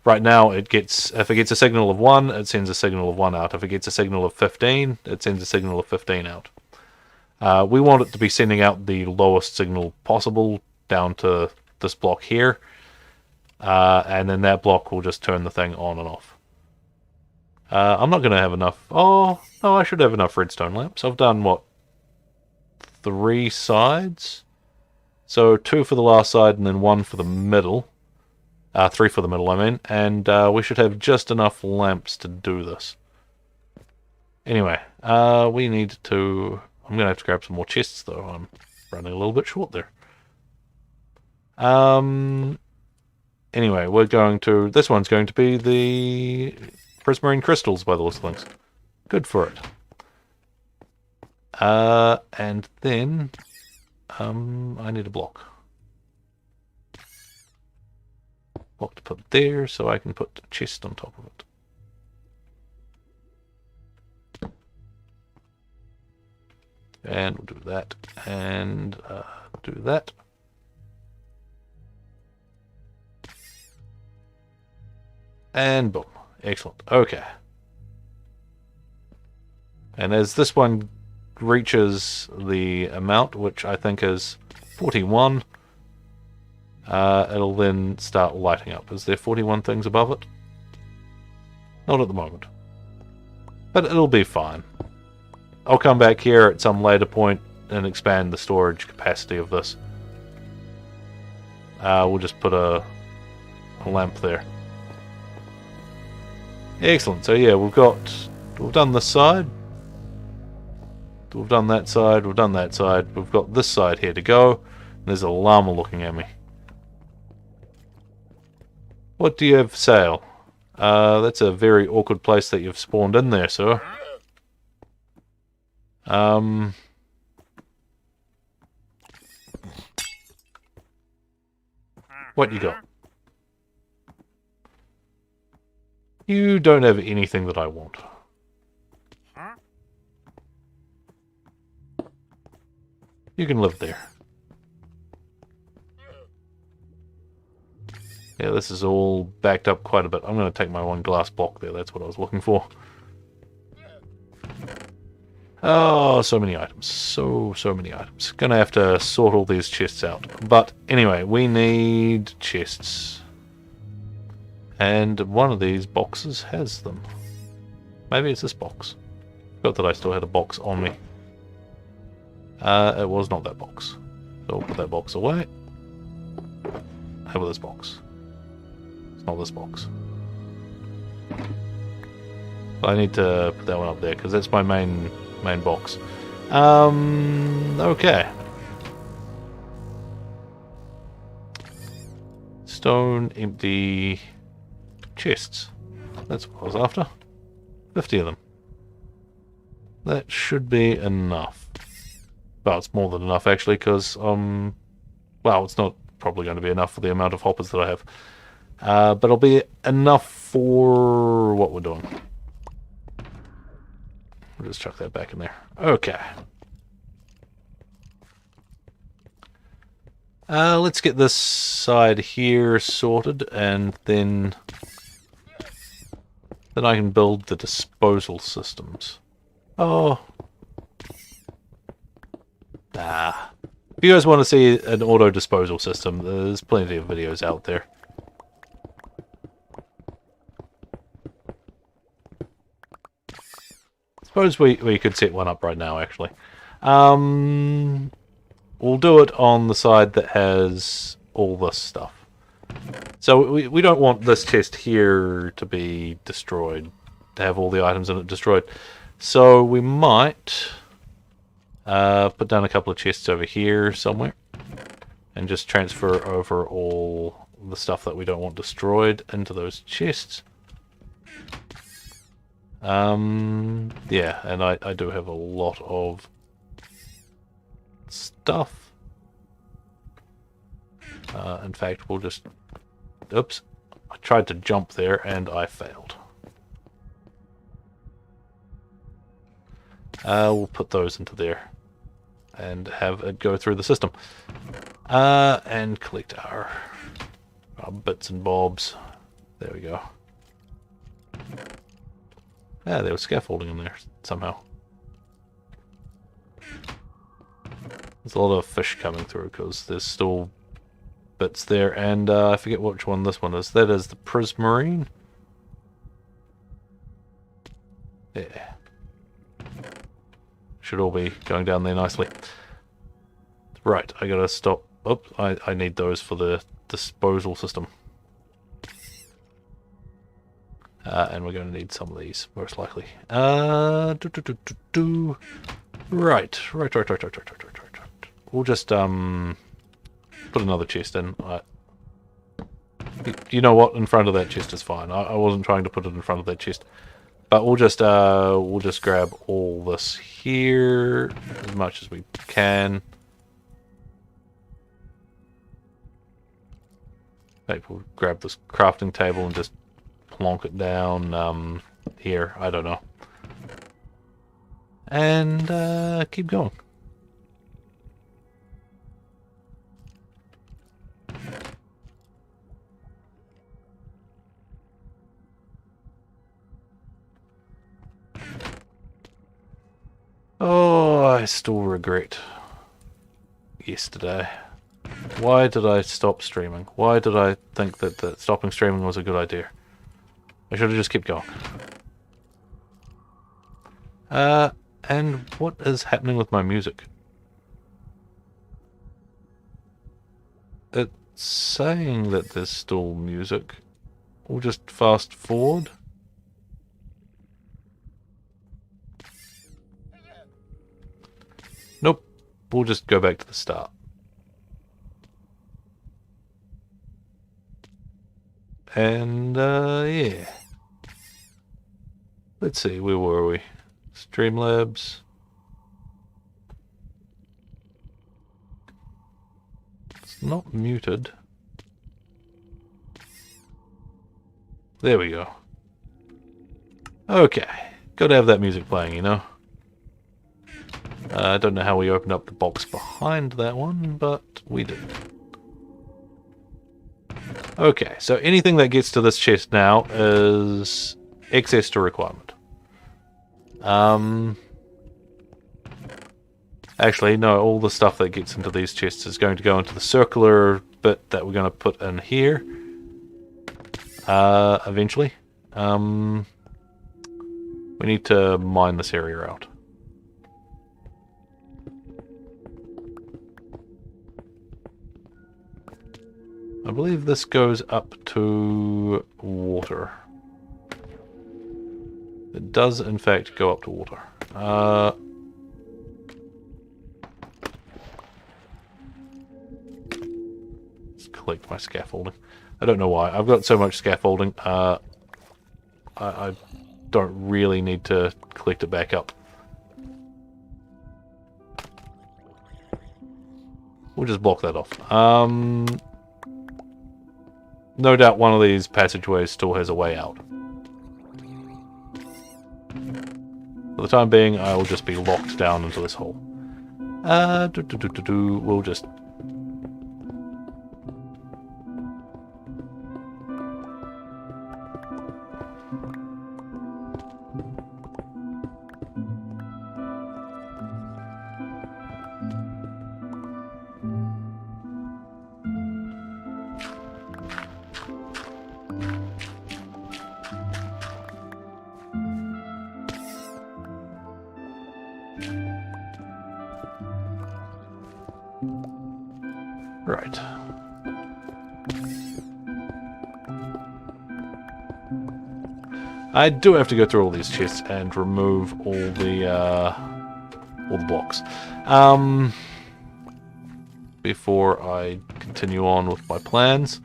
Right now, if it gets a signal of 1, it sends a signal of 1 out. If it gets a signal of 15, it sends a signal of 15 out. We want it to be sending out the lowest signal possible down to this block here. And then that block will just turn the thing on and off. I'm not going to have enough. Oh, no, I should have enough redstone lamps. I've done, what, 3 sides? So 2 for the last side and then 1 for the middle. 3 for the middle, I mean. And we should have just enough lamps to do this. Anyway, we need to... I'm going to have to grab some more chests, though. I'm running a little bit short there. Anyway, we're going to... This one's going to be the Prismarine Crystals, by the looks of things. Good for it. And then... I need a block. Block to put there, so I can put a chest on top of it. And we'll do that, and do that. And boom. Excellent. Okay. And as this one reaches the amount, which I think is 41, it'll then start lighting up. Is there 41 things above it? Not at the moment. But it'll be fine. I'll come back here at some later point and expand the storage capacity of this. We'll just put a... lamp there. Excellent. So yeah, we've done this side. We've done that side. We've done that side. We've got this side here to go. There's a llama looking at me. What do you have for sale? That's a very awkward place that you've spawned in there, sir. What you got? You don't have anything that I want. You can live there. Yeah, this is all backed up quite a bit. I'm going to take my one glass block there. That's what I was looking for. Oh, so many items. So many items. Gonna have to sort all these chests out. But anyway, we need chests. And one of these boxes has them. Maybe it's this box. Forgot that I still had a box on me. It was not that box. So I'll put that box away. How about this box? It's not this box. I need to put that one up there because that's my main box. Okay. Stone, empty chests. That's what I was after. 50 of them. That should be enough. Well, it's more than enough actually, because well, it's not probably going to be enough for the amount of hoppers that I have. But it'll be enough for what we're doing. We'll just chuck that back in there. Okay. Let's get this side here sorted, and then I can build the disposal systems. Oh. Nah. If you guys want to see an auto disposal system, there's plenty of videos out there. Suppose we could set one up right now, actually. We'll do it on the side that has all this stuff. So we don't want this chest here to be destroyed, to have all the items in it destroyed. So we might put down a couple of chests over here somewhere and just transfer over all the stuff that we don't want destroyed into those chests. Yeah, and I do have a lot of stuff. In fact, we'll just... Oops. I tried to jump there and I failed. We'll put those into there and have it go through the system. And collect our bits and bobs. There we go. Yeah, there was scaffolding in there somehow. There's a lot of fish coming through because there's still bits there, and I forget which one this one is. That is the Prismarine. Yeah. Should all be going down there nicely. Right, I gotta stop. Oops, I need those for the disposal system. And we're going to need some of these, most likely. Right. We'll just put another chest in. You know what? In front of that chest is fine. I wasn't trying to put it in front of that chest, but we'll just grab all this here as much as we can. Maybe we'll grab this crafting table and just plonk it down here. I don't know. And keep going. Oh, I still regret yesterday. Why did I stop streaming? Why did I think that stopping streaming was a good idea? I should have just kept going. And what is happening with my music? saying that there's still music. We'll just fast forward. Nope. We'll just go back to the start. And, yeah. Let's see, where were we? Streamlabs. It's not muted. There we go. Okay. Gotta have that music playing, you know? I don't know how we opened up the box behind that one, but we did. Okay, so anything that gets to this chest now is access to requirement. Actually, no, all the stuff that gets into these chests is going to go into the circular bit that we're going to put in here. Eventually. We need to mine this area out. I believe this goes up to water. It does, in fact, go up to water. Let's collect my scaffolding. I don't know why. I've got so much scaffolding. I don't really need to collect it back up. We'll just block that off. No doubt one of these passageways still has a way out. For the time being, I will just be locked down into this hole. We'll just... Right. I do have to go through all these chests and remove all the blocks. Before I continue on with my plans.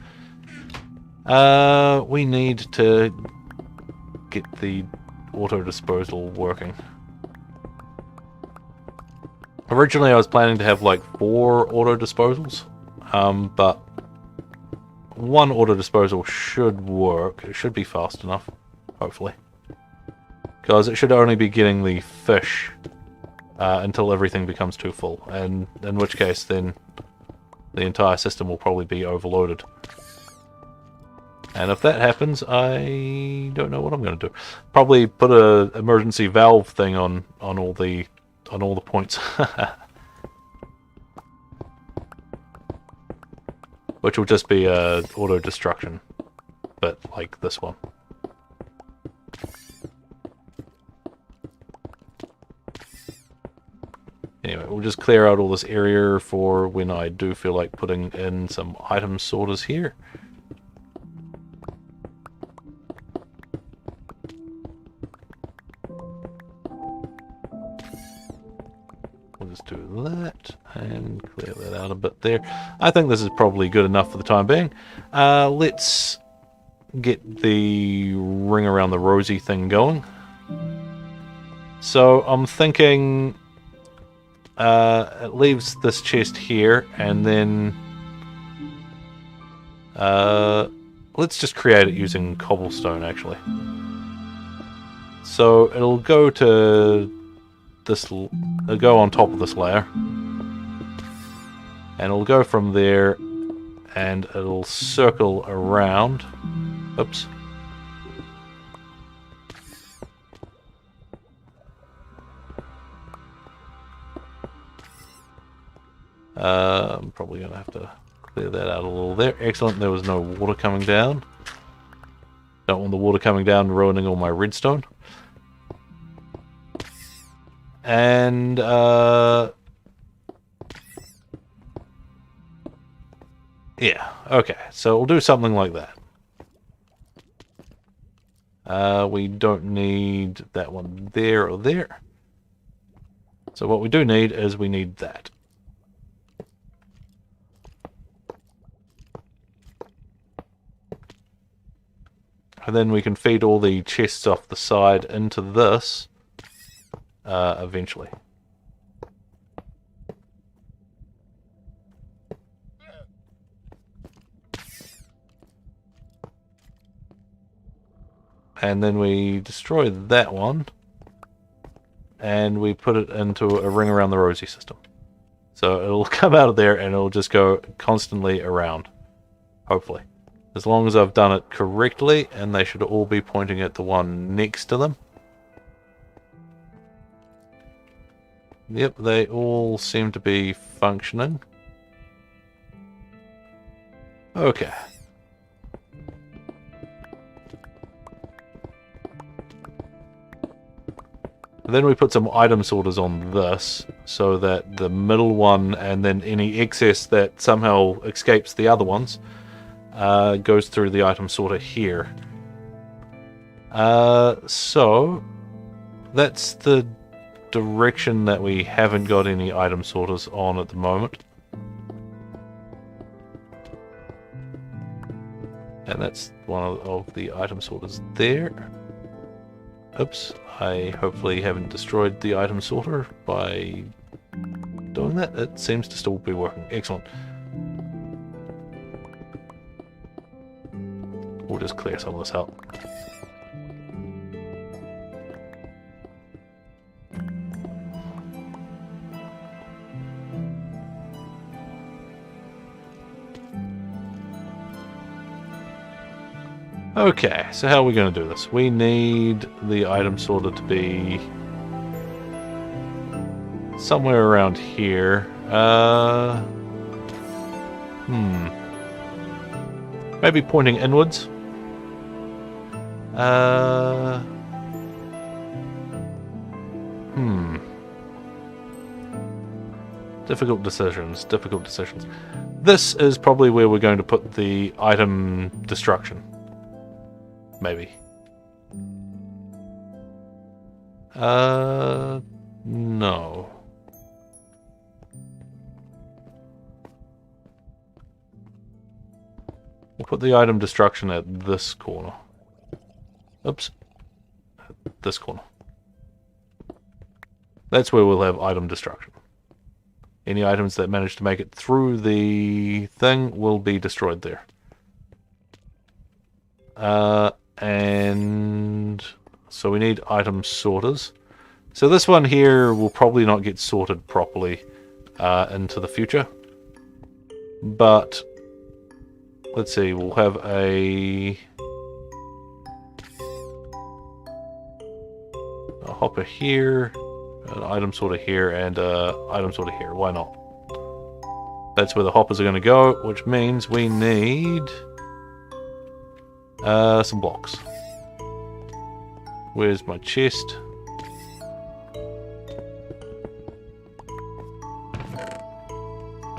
We need to get the auto disposal working. Originally I was planning to have like 4 auto disposals. But one auto disposal should work. It should be fast enough, hopefully. Because it should only be getting the fish until everything becomes too full. And in which case then the entire system will probably be overloaded. And if that happens, I don't know what I'm going to do. Probably put a emergency valve thing on all the points. Which will just be auto destruction, but like this one. Anyway, we'll just clear out all this area for when I do feel like putting in some item sorters here. We'll just do that and clear that out a bit there. I think this is probably good enough for the time being. Let's get the ring around the rosy thing going. So I'm thinking it leaves this chest here, and then let's just create it using cobblestone actually. So it'll go to this, it'll go on top of this layer, and it'll go from there, and it'll circle around. Oops. I'm probably going to have to clear that out a little there. Excellent, there was no water coming down. Don't want the water coming down and ruining all my redstone. And Yeah, okay. So we'll do something like that. We don't need that one there or there. So what we do need is we need that. And then we can feed all the chests off the side into this eventually. And then we destroy that one, and we put it into a ring around the rosy system. So it'll come out of there and it'll just go constantly around, hopefully. As long as I've done it correctly, and they should all be pointing at the one next to them. Yep, they all seem to be functioning. Okay. Then we put some item sorters on this, so that the middle one and then any excess that somehow escapes the other ones goes through the item sorter here. So that's the direction that we haven't got any item sorters on at the moment. And that's one of the item sorters there. Oops, I hopefully haven't destroyed the item sorter by doing that. It seems to still be working. Excellent. We'll just clear some of this out. Okay, so how are we going to do this? We need the item sorter to be somewhere around here. Maybe pointing inwards. Difficult decisions, difficult decisions. This is probably where we're going to put the item destruction. Maybe. No. We'll put the item destruction at this corner. Oops. At this corner. That's where we'll have item destruction. Any items that manage to make it through the thing will be destroyed there. And so we need item sorters. So this one here will probably not get sorted properly into the future. But let's see, we'll have a hopper here, an item sorter here, and an item sorter here. Why not? That's where the hoppers are going to go, which means we need some blocks. Where's my chest?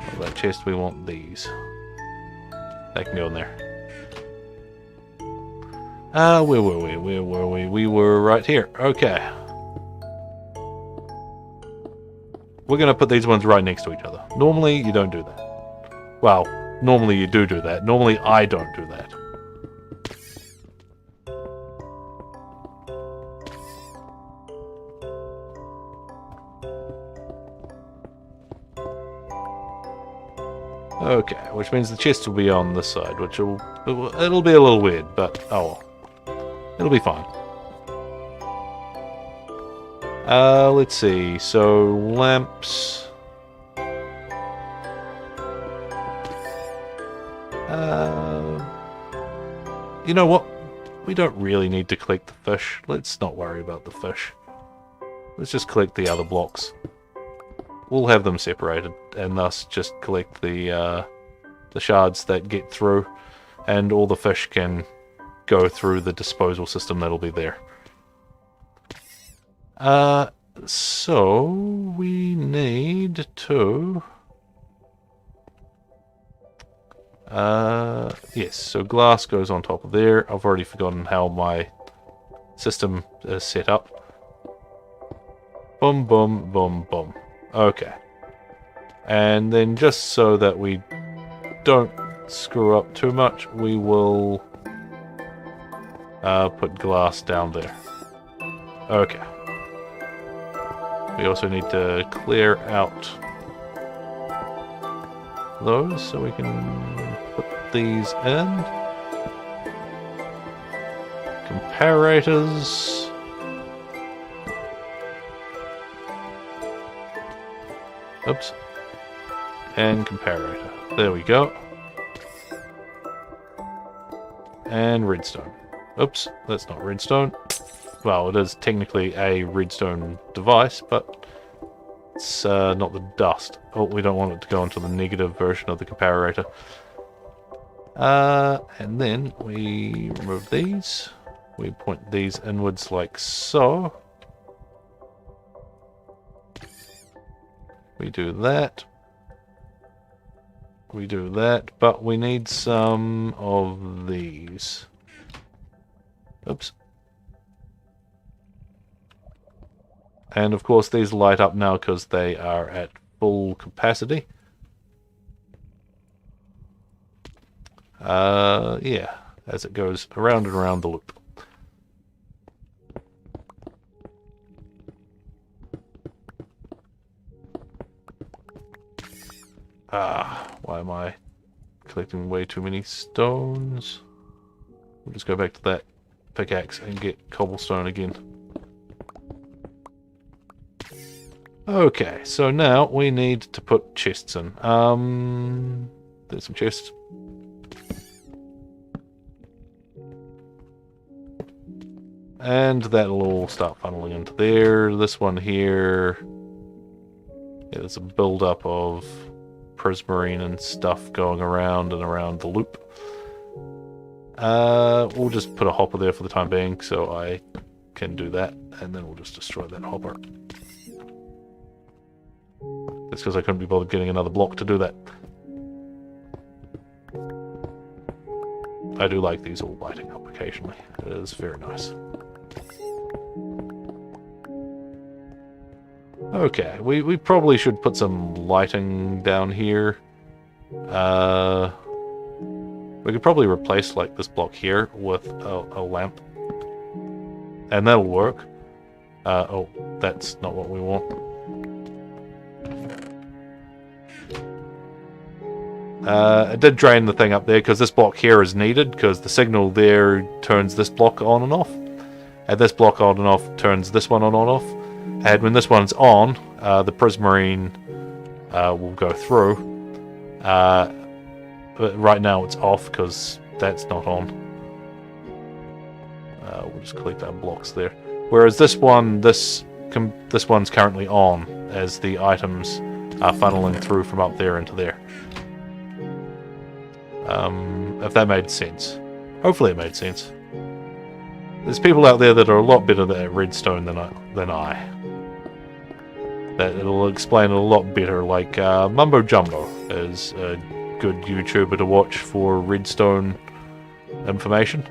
For that chest we want these. They can go in there. Where were we? Where were we? We were right here. Okay. We're going to put these ones right next to each other. Normally you don't do that. Well, normally you do that. Normally I don't do that. Okay, which means the chest will be on this side, which it'll be a little weird, but oh well. It'll be fine. Let's see, so lamps. You know what? We don't really need to collect the fish. Let's not worry about the fish. Let's just collect the other blocks. We'll have them separated, and thus just collect the shards that get through, and all the fish can go through the disposal system that'll be there. So we need to Yes, so glass goes on top of there. I've already forgotten how my system is set up. Boom, boom, boom, boom. Okay. And then just so that we don't screw up too much, we will put glass down there. Okay. We also need to clear out those so we can put these in. Comparators. Oops. And comparator. There we go. And redstone. Oops, that's not redstone. Well, it is technically a redstone device, but it's not the dust. Oh, we don't want it to go into the negative version of the comparator. And then we remove these. We point these inwards like so. We do that. We do that, but we need some of these. Oops. And of course these light up now because they are at full capacity. Yeah, as it goes around and around the loop. Why am I collecting way too many stones? We'll just go back to that pickaxe and get cobblestone again. Okay, so now we need to put chests in. There's some chests. And that'll all start funneling into there. This one here, yeah, there's a build-up of prismarine and stuff going around and around the loop. We'll just put a hopper there for the time being, so I can do that, and then we'll just destroy that hopper. That's because I couldn't be bothered getting another block to do that. I do like these all lighting up occasionally. It is very nice. Okay, we probably should put some lighting down here. We could probably replace like this block here with a lamp. And that'll work. Oh, that's not what we want. It did drain the thing up there because this block here is needed because the signal there turns this block on and off. And this block on and off turns this one on and off. And when this one's on, the prismarine will go through. But right now it's off because that's not on. We'll just collect our blocks there. Whereas this one, this one's currently on as the items are funneling through from up there into there. If that made sense. Hopefully it made sense. There's people out there that are a lot better at redstone than I. That it'll explain it a lot better. Like Mumbo Jumbo is a good YouTuber to watch for redstone information.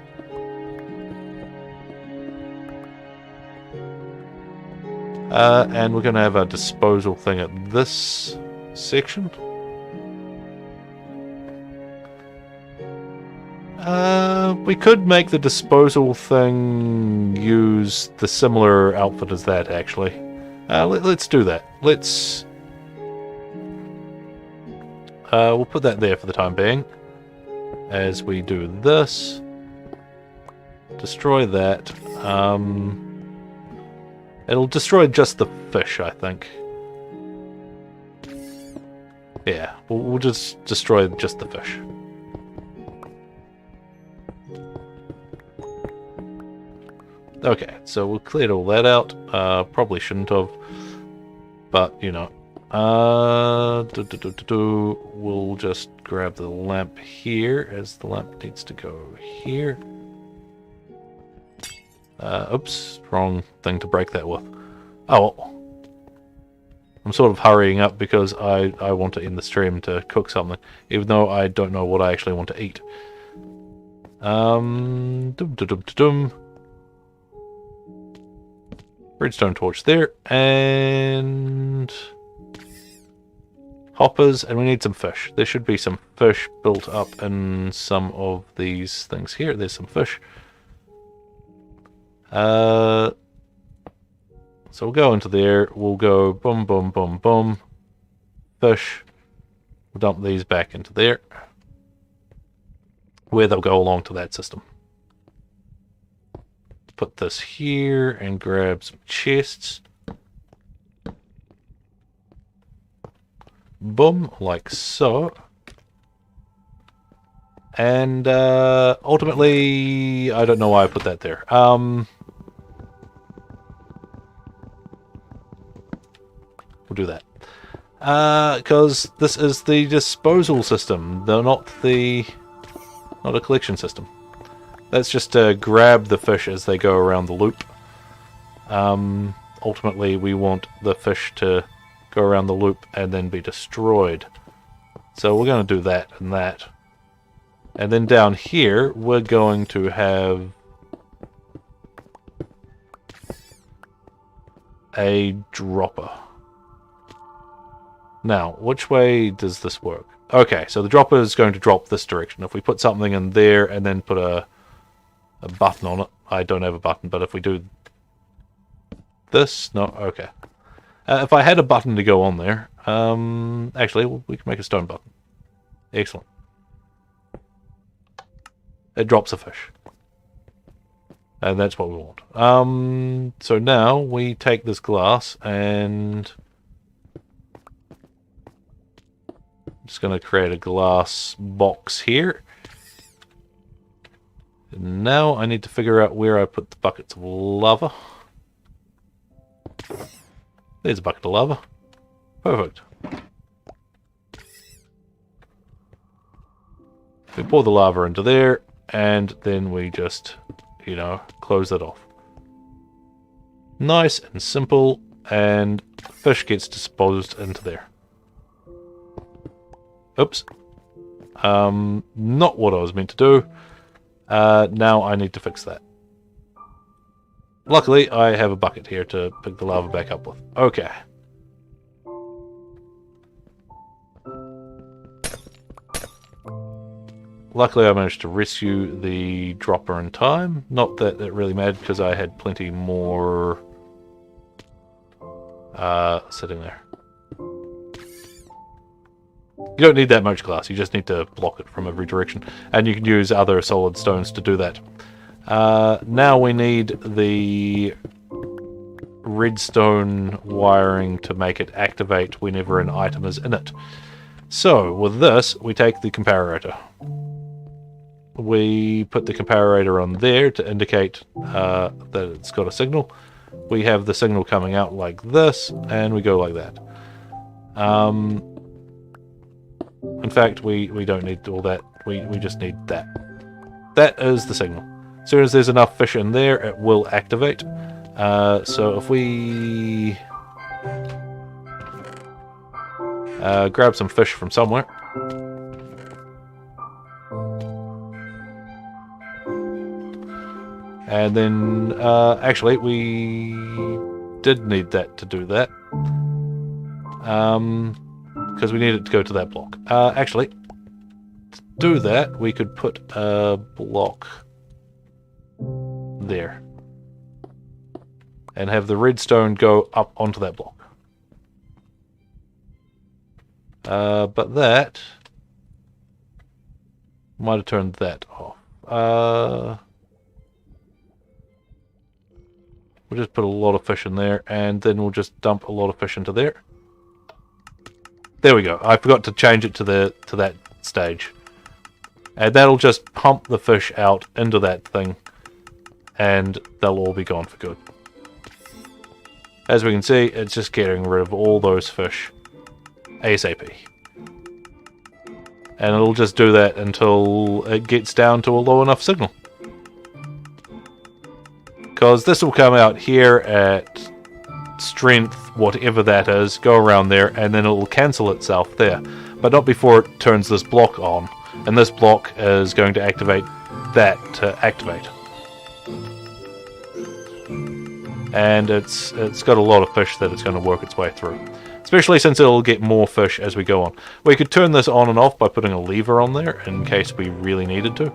And we're going to have a disposal thing at this section. We could make the disposal thing use the similar outfit as that, actually. Let's do that. We'll put that there for the time being. As we do this. Destroy that. It'll destroy just the fish, I think. Yeah, we'll just destroy just the fish. Okay, so we'll clear all that out. Probably shouldn't have, but you know. We'll just grab the lamp here, as the lamp needs to go here. Oops, wrong thing to break that with. Oh, I'm sort of hurrying up because I want to end the stream to cook something, even though I don't know what I actually want to eat. Redstone torch there, and hoppers, and we need some fish. There should be some fish built up in some of these things here. There's some fish. So we'll go into there. We'll go boom, boom, boom, boom. Fish. We'll dump these back into there, where they'll go along to that system. Put this here and grab some chests. Boom, like so. And ultimately, I don't know why I put that there. We'll do that. Because this is the disposal system, though not a collection system. That's just to grab the fish as they go around the loop. Ultimately, we want the fish to go around the loop and then be destroyed. So we're going to do that and that. And then down here, we're going to have a dropper. Now, which way does this work? Okay, so the dropper is going to drop this direction. If we put something in there and then put a button on it. I don't have a button, but if we do this, no, okay. If I had a button to go on there, actually, we can make a stone button. Excellent. It drops a fish. And that's what we want. So now we take this glass and I'm just going to create a glass box here. And now I need to figure out where I put the buckets of lava. There's a bucket of lava. Perfect. We pour the lava into there, and then we just, you know, close it off. Nice and simple, and fish gets disposed into there. Oops. Not what I was meant to do. Now I need to fix that. Luckily, I have a bucket here to pick the lava back up with. Okay. Luckily, I managed to rescue the dropper in time. Not that it really mattered, because I had plenty more sitting there. You don't need that much glass, you just need to block it from every direction. And you can use other solid stones to do that. Now we need the redstone wiring to make it activate whenever an item is in it. So, with this, we take the comparator. We put the comparator on there to indicate that it's got a signal. We have the signal coming out like this, and we go like that. In fact, we don't need all that. We just need that. That is the signal. As soon as there's enough fish in there, it will activate. So if we grab some fish from somewhere. And then, actually, we did need that to do that. Because we need it to go to that block. Actually, to do that, we could put a block there. And have the redstone go up onto that block. But that might have turned that off. We'll just put a lot of fish in there, and then we'll just dump a lot of fish into there. There we go. I forgot to change it to that stage. And that'll just pump the fish out into that thing, and they'll all be gone for good. As we can see, it's just getting rid of all those fish ASAP. And it'll just do that until it gets down to a low enough signal. Because this will come out here at strength whatever that is, go around there, and then it will cancel itself there. But not before it turns this block on. And this block is going to activate that to activate. And it's got a lot of fish that it's going to work its way through. Especially since it'll get more fish as we go on. We could turn this on and off by putting a lever on there in case we really needed to.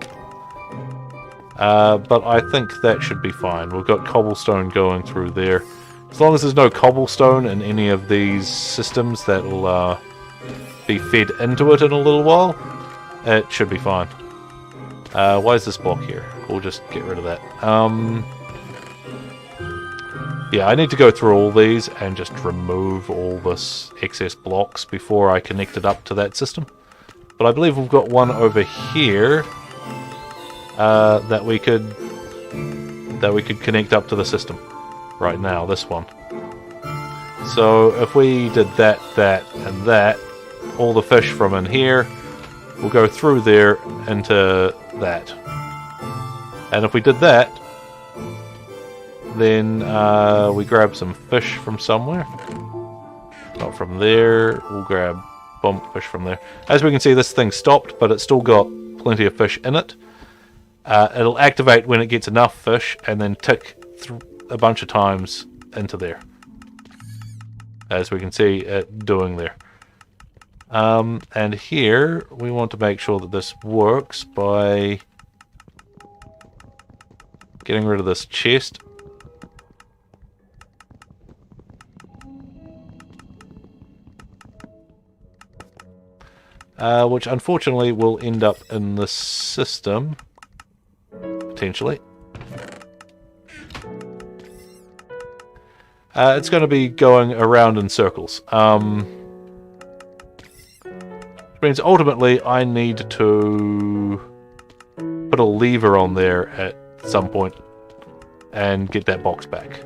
But I think that should be fine. We've got cobblestone going through there. As long as there's no cobblestone in any of these systems that'll be fed into it in a little while, it should be fine. Why is this block here? We'll just get rid of that. Yeah, I need to go through all these and just remove all this excess blocks before I connect it up to that system. But I believe we've got one over here that we could connect up to the system right now. This one. So if we did that, and that, all the fish from in here will go through there into that. And if we did that, then we grab some fish from somewhere. Not from there. We'll grab fish from there. As we can see, this thing stopped, but it's still got plenty of fish in it. It'll activate when it gets enough fish, and then tick a bunch of times into there. As we can see it doing there. And here, we want to make sure that this works by getting rid of this chest. Which unfortunately will end up in this system, potentially. It's going to be going around in circles. Which means ultimately I need to put a lever on there at some point and get that box back.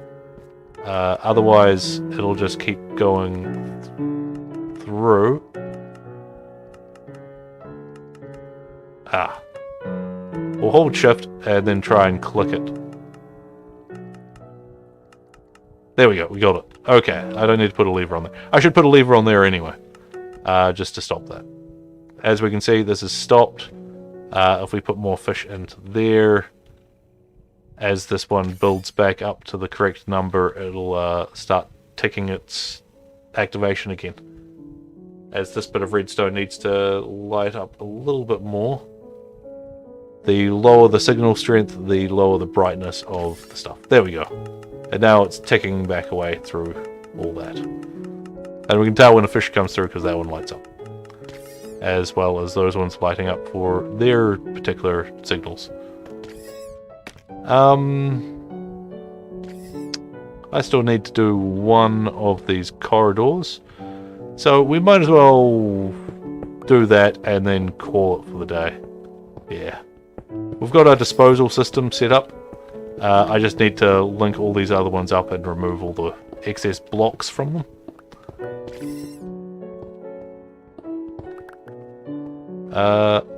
Otherwise, it'll just keep going through. We'll hold shift and then try and click it. There we go, we got it. Okay, I don't need to put a lever on there. I should put a lever on there anyway, just to stop that. As we can see, this is stopped. If we put more fish into there, as this one builds back up to the correct number, it'll start ticking its activation again. As this bit of redstone needs to light up a little bit more. The lower the signal strength, the lower the brightness of the stuff. There we go. And now it's ticking back away through all that. And we can tell when a fish comes through because that one lights up. As well as those ones lighting up for their particular signals. I still need to do one of these corridors. So we might as well do that and then call it for the day. Yeah. We've got our disposal system set up. I just need to link all these other ones up and remove all the excess blocks from them.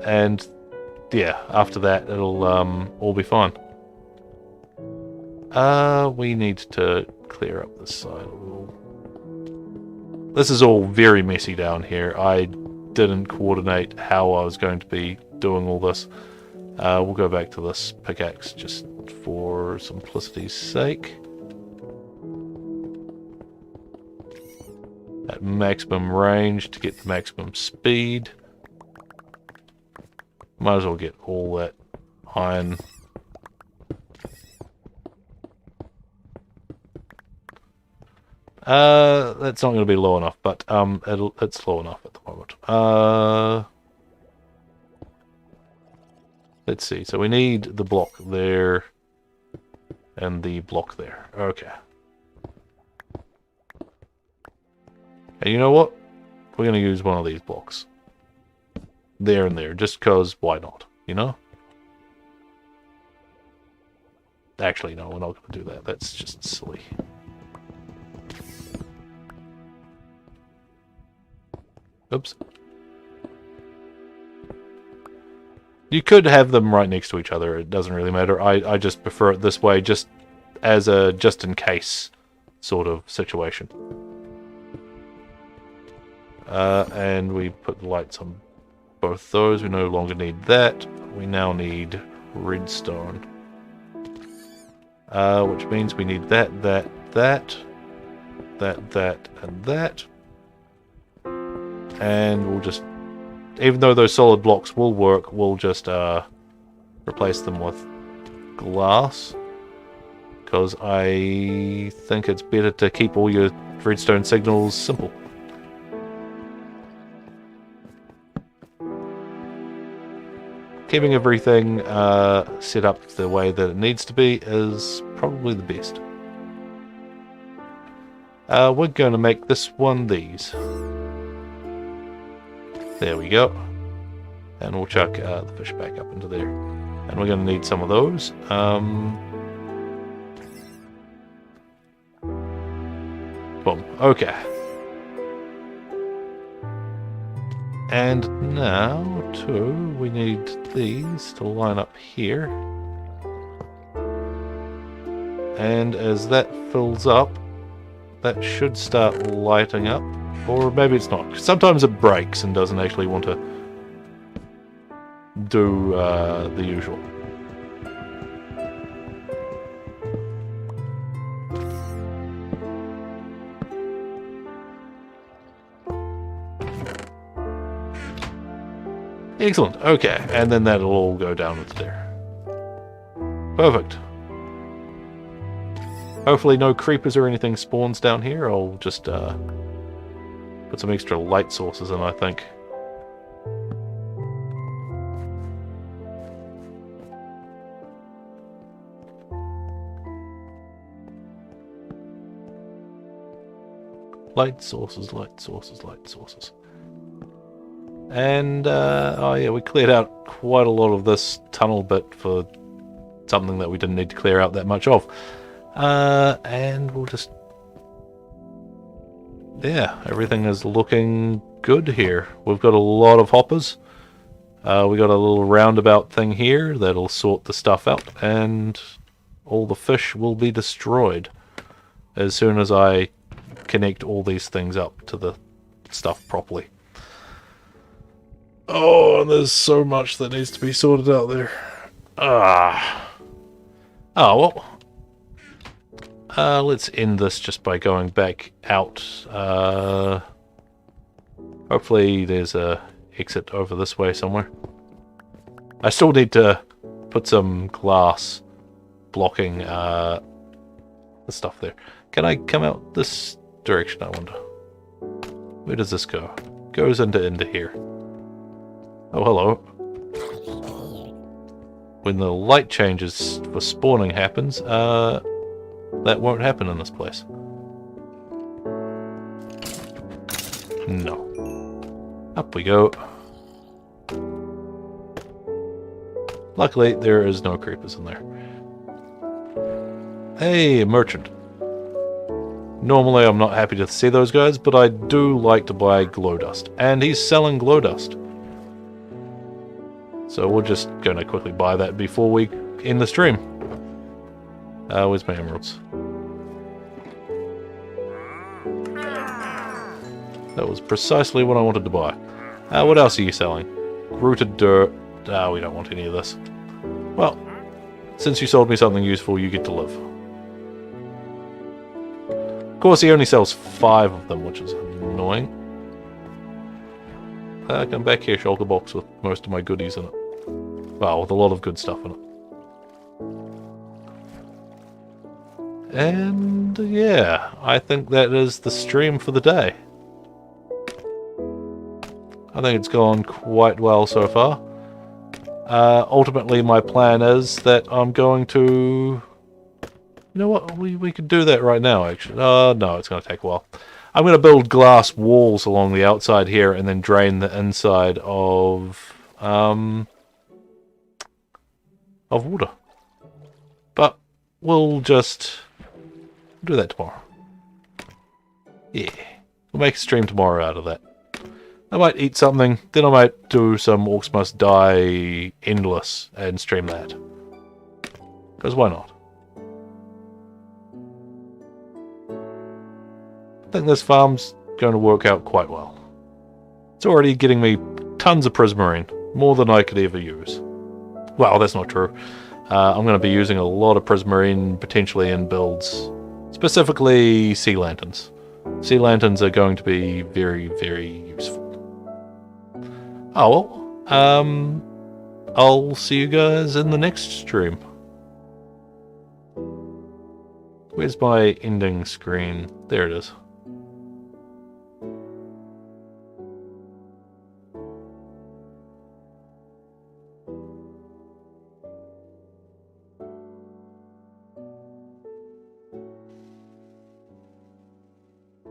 And yeah, after that it'll all be fine. We need to clear up this side a little. This is all very messy down here. I didn't coordinate how I was going to be doing all this. We'll go back to this pickaxe just for simplicity's sake. At maximum range to get the maximum speed. Might as well get all that iron. That's not going to be low enough, but it's low enough at the moment. Let's see. So we need the block there and the block there. Okay. And you know what? We're going to use one of these blocks. There and there, just because why not, you know? Actually, no, we're not going to do that. That's just silly. Oops. You could have them right next to each other. It doesn't really matter. I just prefer it this way, just as a just-in-case sort of situation. And we put the lights on both those. We no longer need that. We now need redstone. Which means we need that, and that. And we'll just, even though those solid blocks will work, we'll just replace them with glass. Because I think it's better to keep all your redstone signals simple. Keeping everything set up the way that it needs to be is probably the best. We're going to make this one these. There we go. And we'll chuck the fish back up into there. And we're going to need some of those. Boom. Okay. And now, too, we need these to line up here. And as that fills up, that should start lighting up. Or maybe it's not. Sometimes it breaks and doesn't actually want to do the usual. Excellent. Okay, and then that'll all go down into there. Perfect. Hopefully no creepers or anything spawns down here. I'll just put some extra light sources in, I think. Light sources, light sources, light sources. And, oh yeah, we cleared out quite a lot of this tunnel bit for something that we didn't need to clear out that much of. And we'll just... yeah, everything is looking good here. We've got a lot of hoppers. We got a little roundabout thing here that'll sort the stuff out, and all the fish will be destroyed as soon as I connect all these things up to the stuff properly. Oh, there's so much that needs to be sorted out there. Oh, well. Let's end this just by going back out. Hopefully there's a exit over this way somewhere. I still need to put some glass blocking the stuff there. Can I come out this direction, I wonder? Where does this go? Goes into here. Oh, hello. When the light changes for spawning happens, that won't happen in this place. No. Up we go. Luckily, there is no creepers in there. Hey, a merchant. Normally, I'm not happy to see those guys, but I do like to buy glow dust. And he's selling glow dust. So we're just going to quickly buy that before we end the stream. Where's my emeralds? That was precisely what I wanted to buy. What else are you selling? Rooted dirt. We don't want any of this. Well, since you sold me something useful, you get to live. Of course, he only sells 5 of them, which is annoying. Come back here, shulker box with most of my goodies in it. Well, with a lot of good stuff in it. And yeah, I think that is the stream for the day. I think it's gone quite well so far. Ultimately, my plan is that I'm going to... You know what? We could do that right now, actually. No, it's going to take a while. I'm going to build glass walls along the outside here and then drain the inside of water. But we'll just do that tomorrow. Yeah. We'll make a stream tomorrow out of that. I might eat something, then I might do some Orcs Must Die Endless and stream that. Because why not? I think this farm's going to work out quite well. It's already getting me tons of Prismarine, more than I could ever use. Well, that's not true. I'm going to be using a lot of Prismarine potentially in builds, specifically sea lanterns. Sea lanterns are going to be very, very useful. Oh, well, I'll see you guys in the next stream. Where's my ending screen? There it is.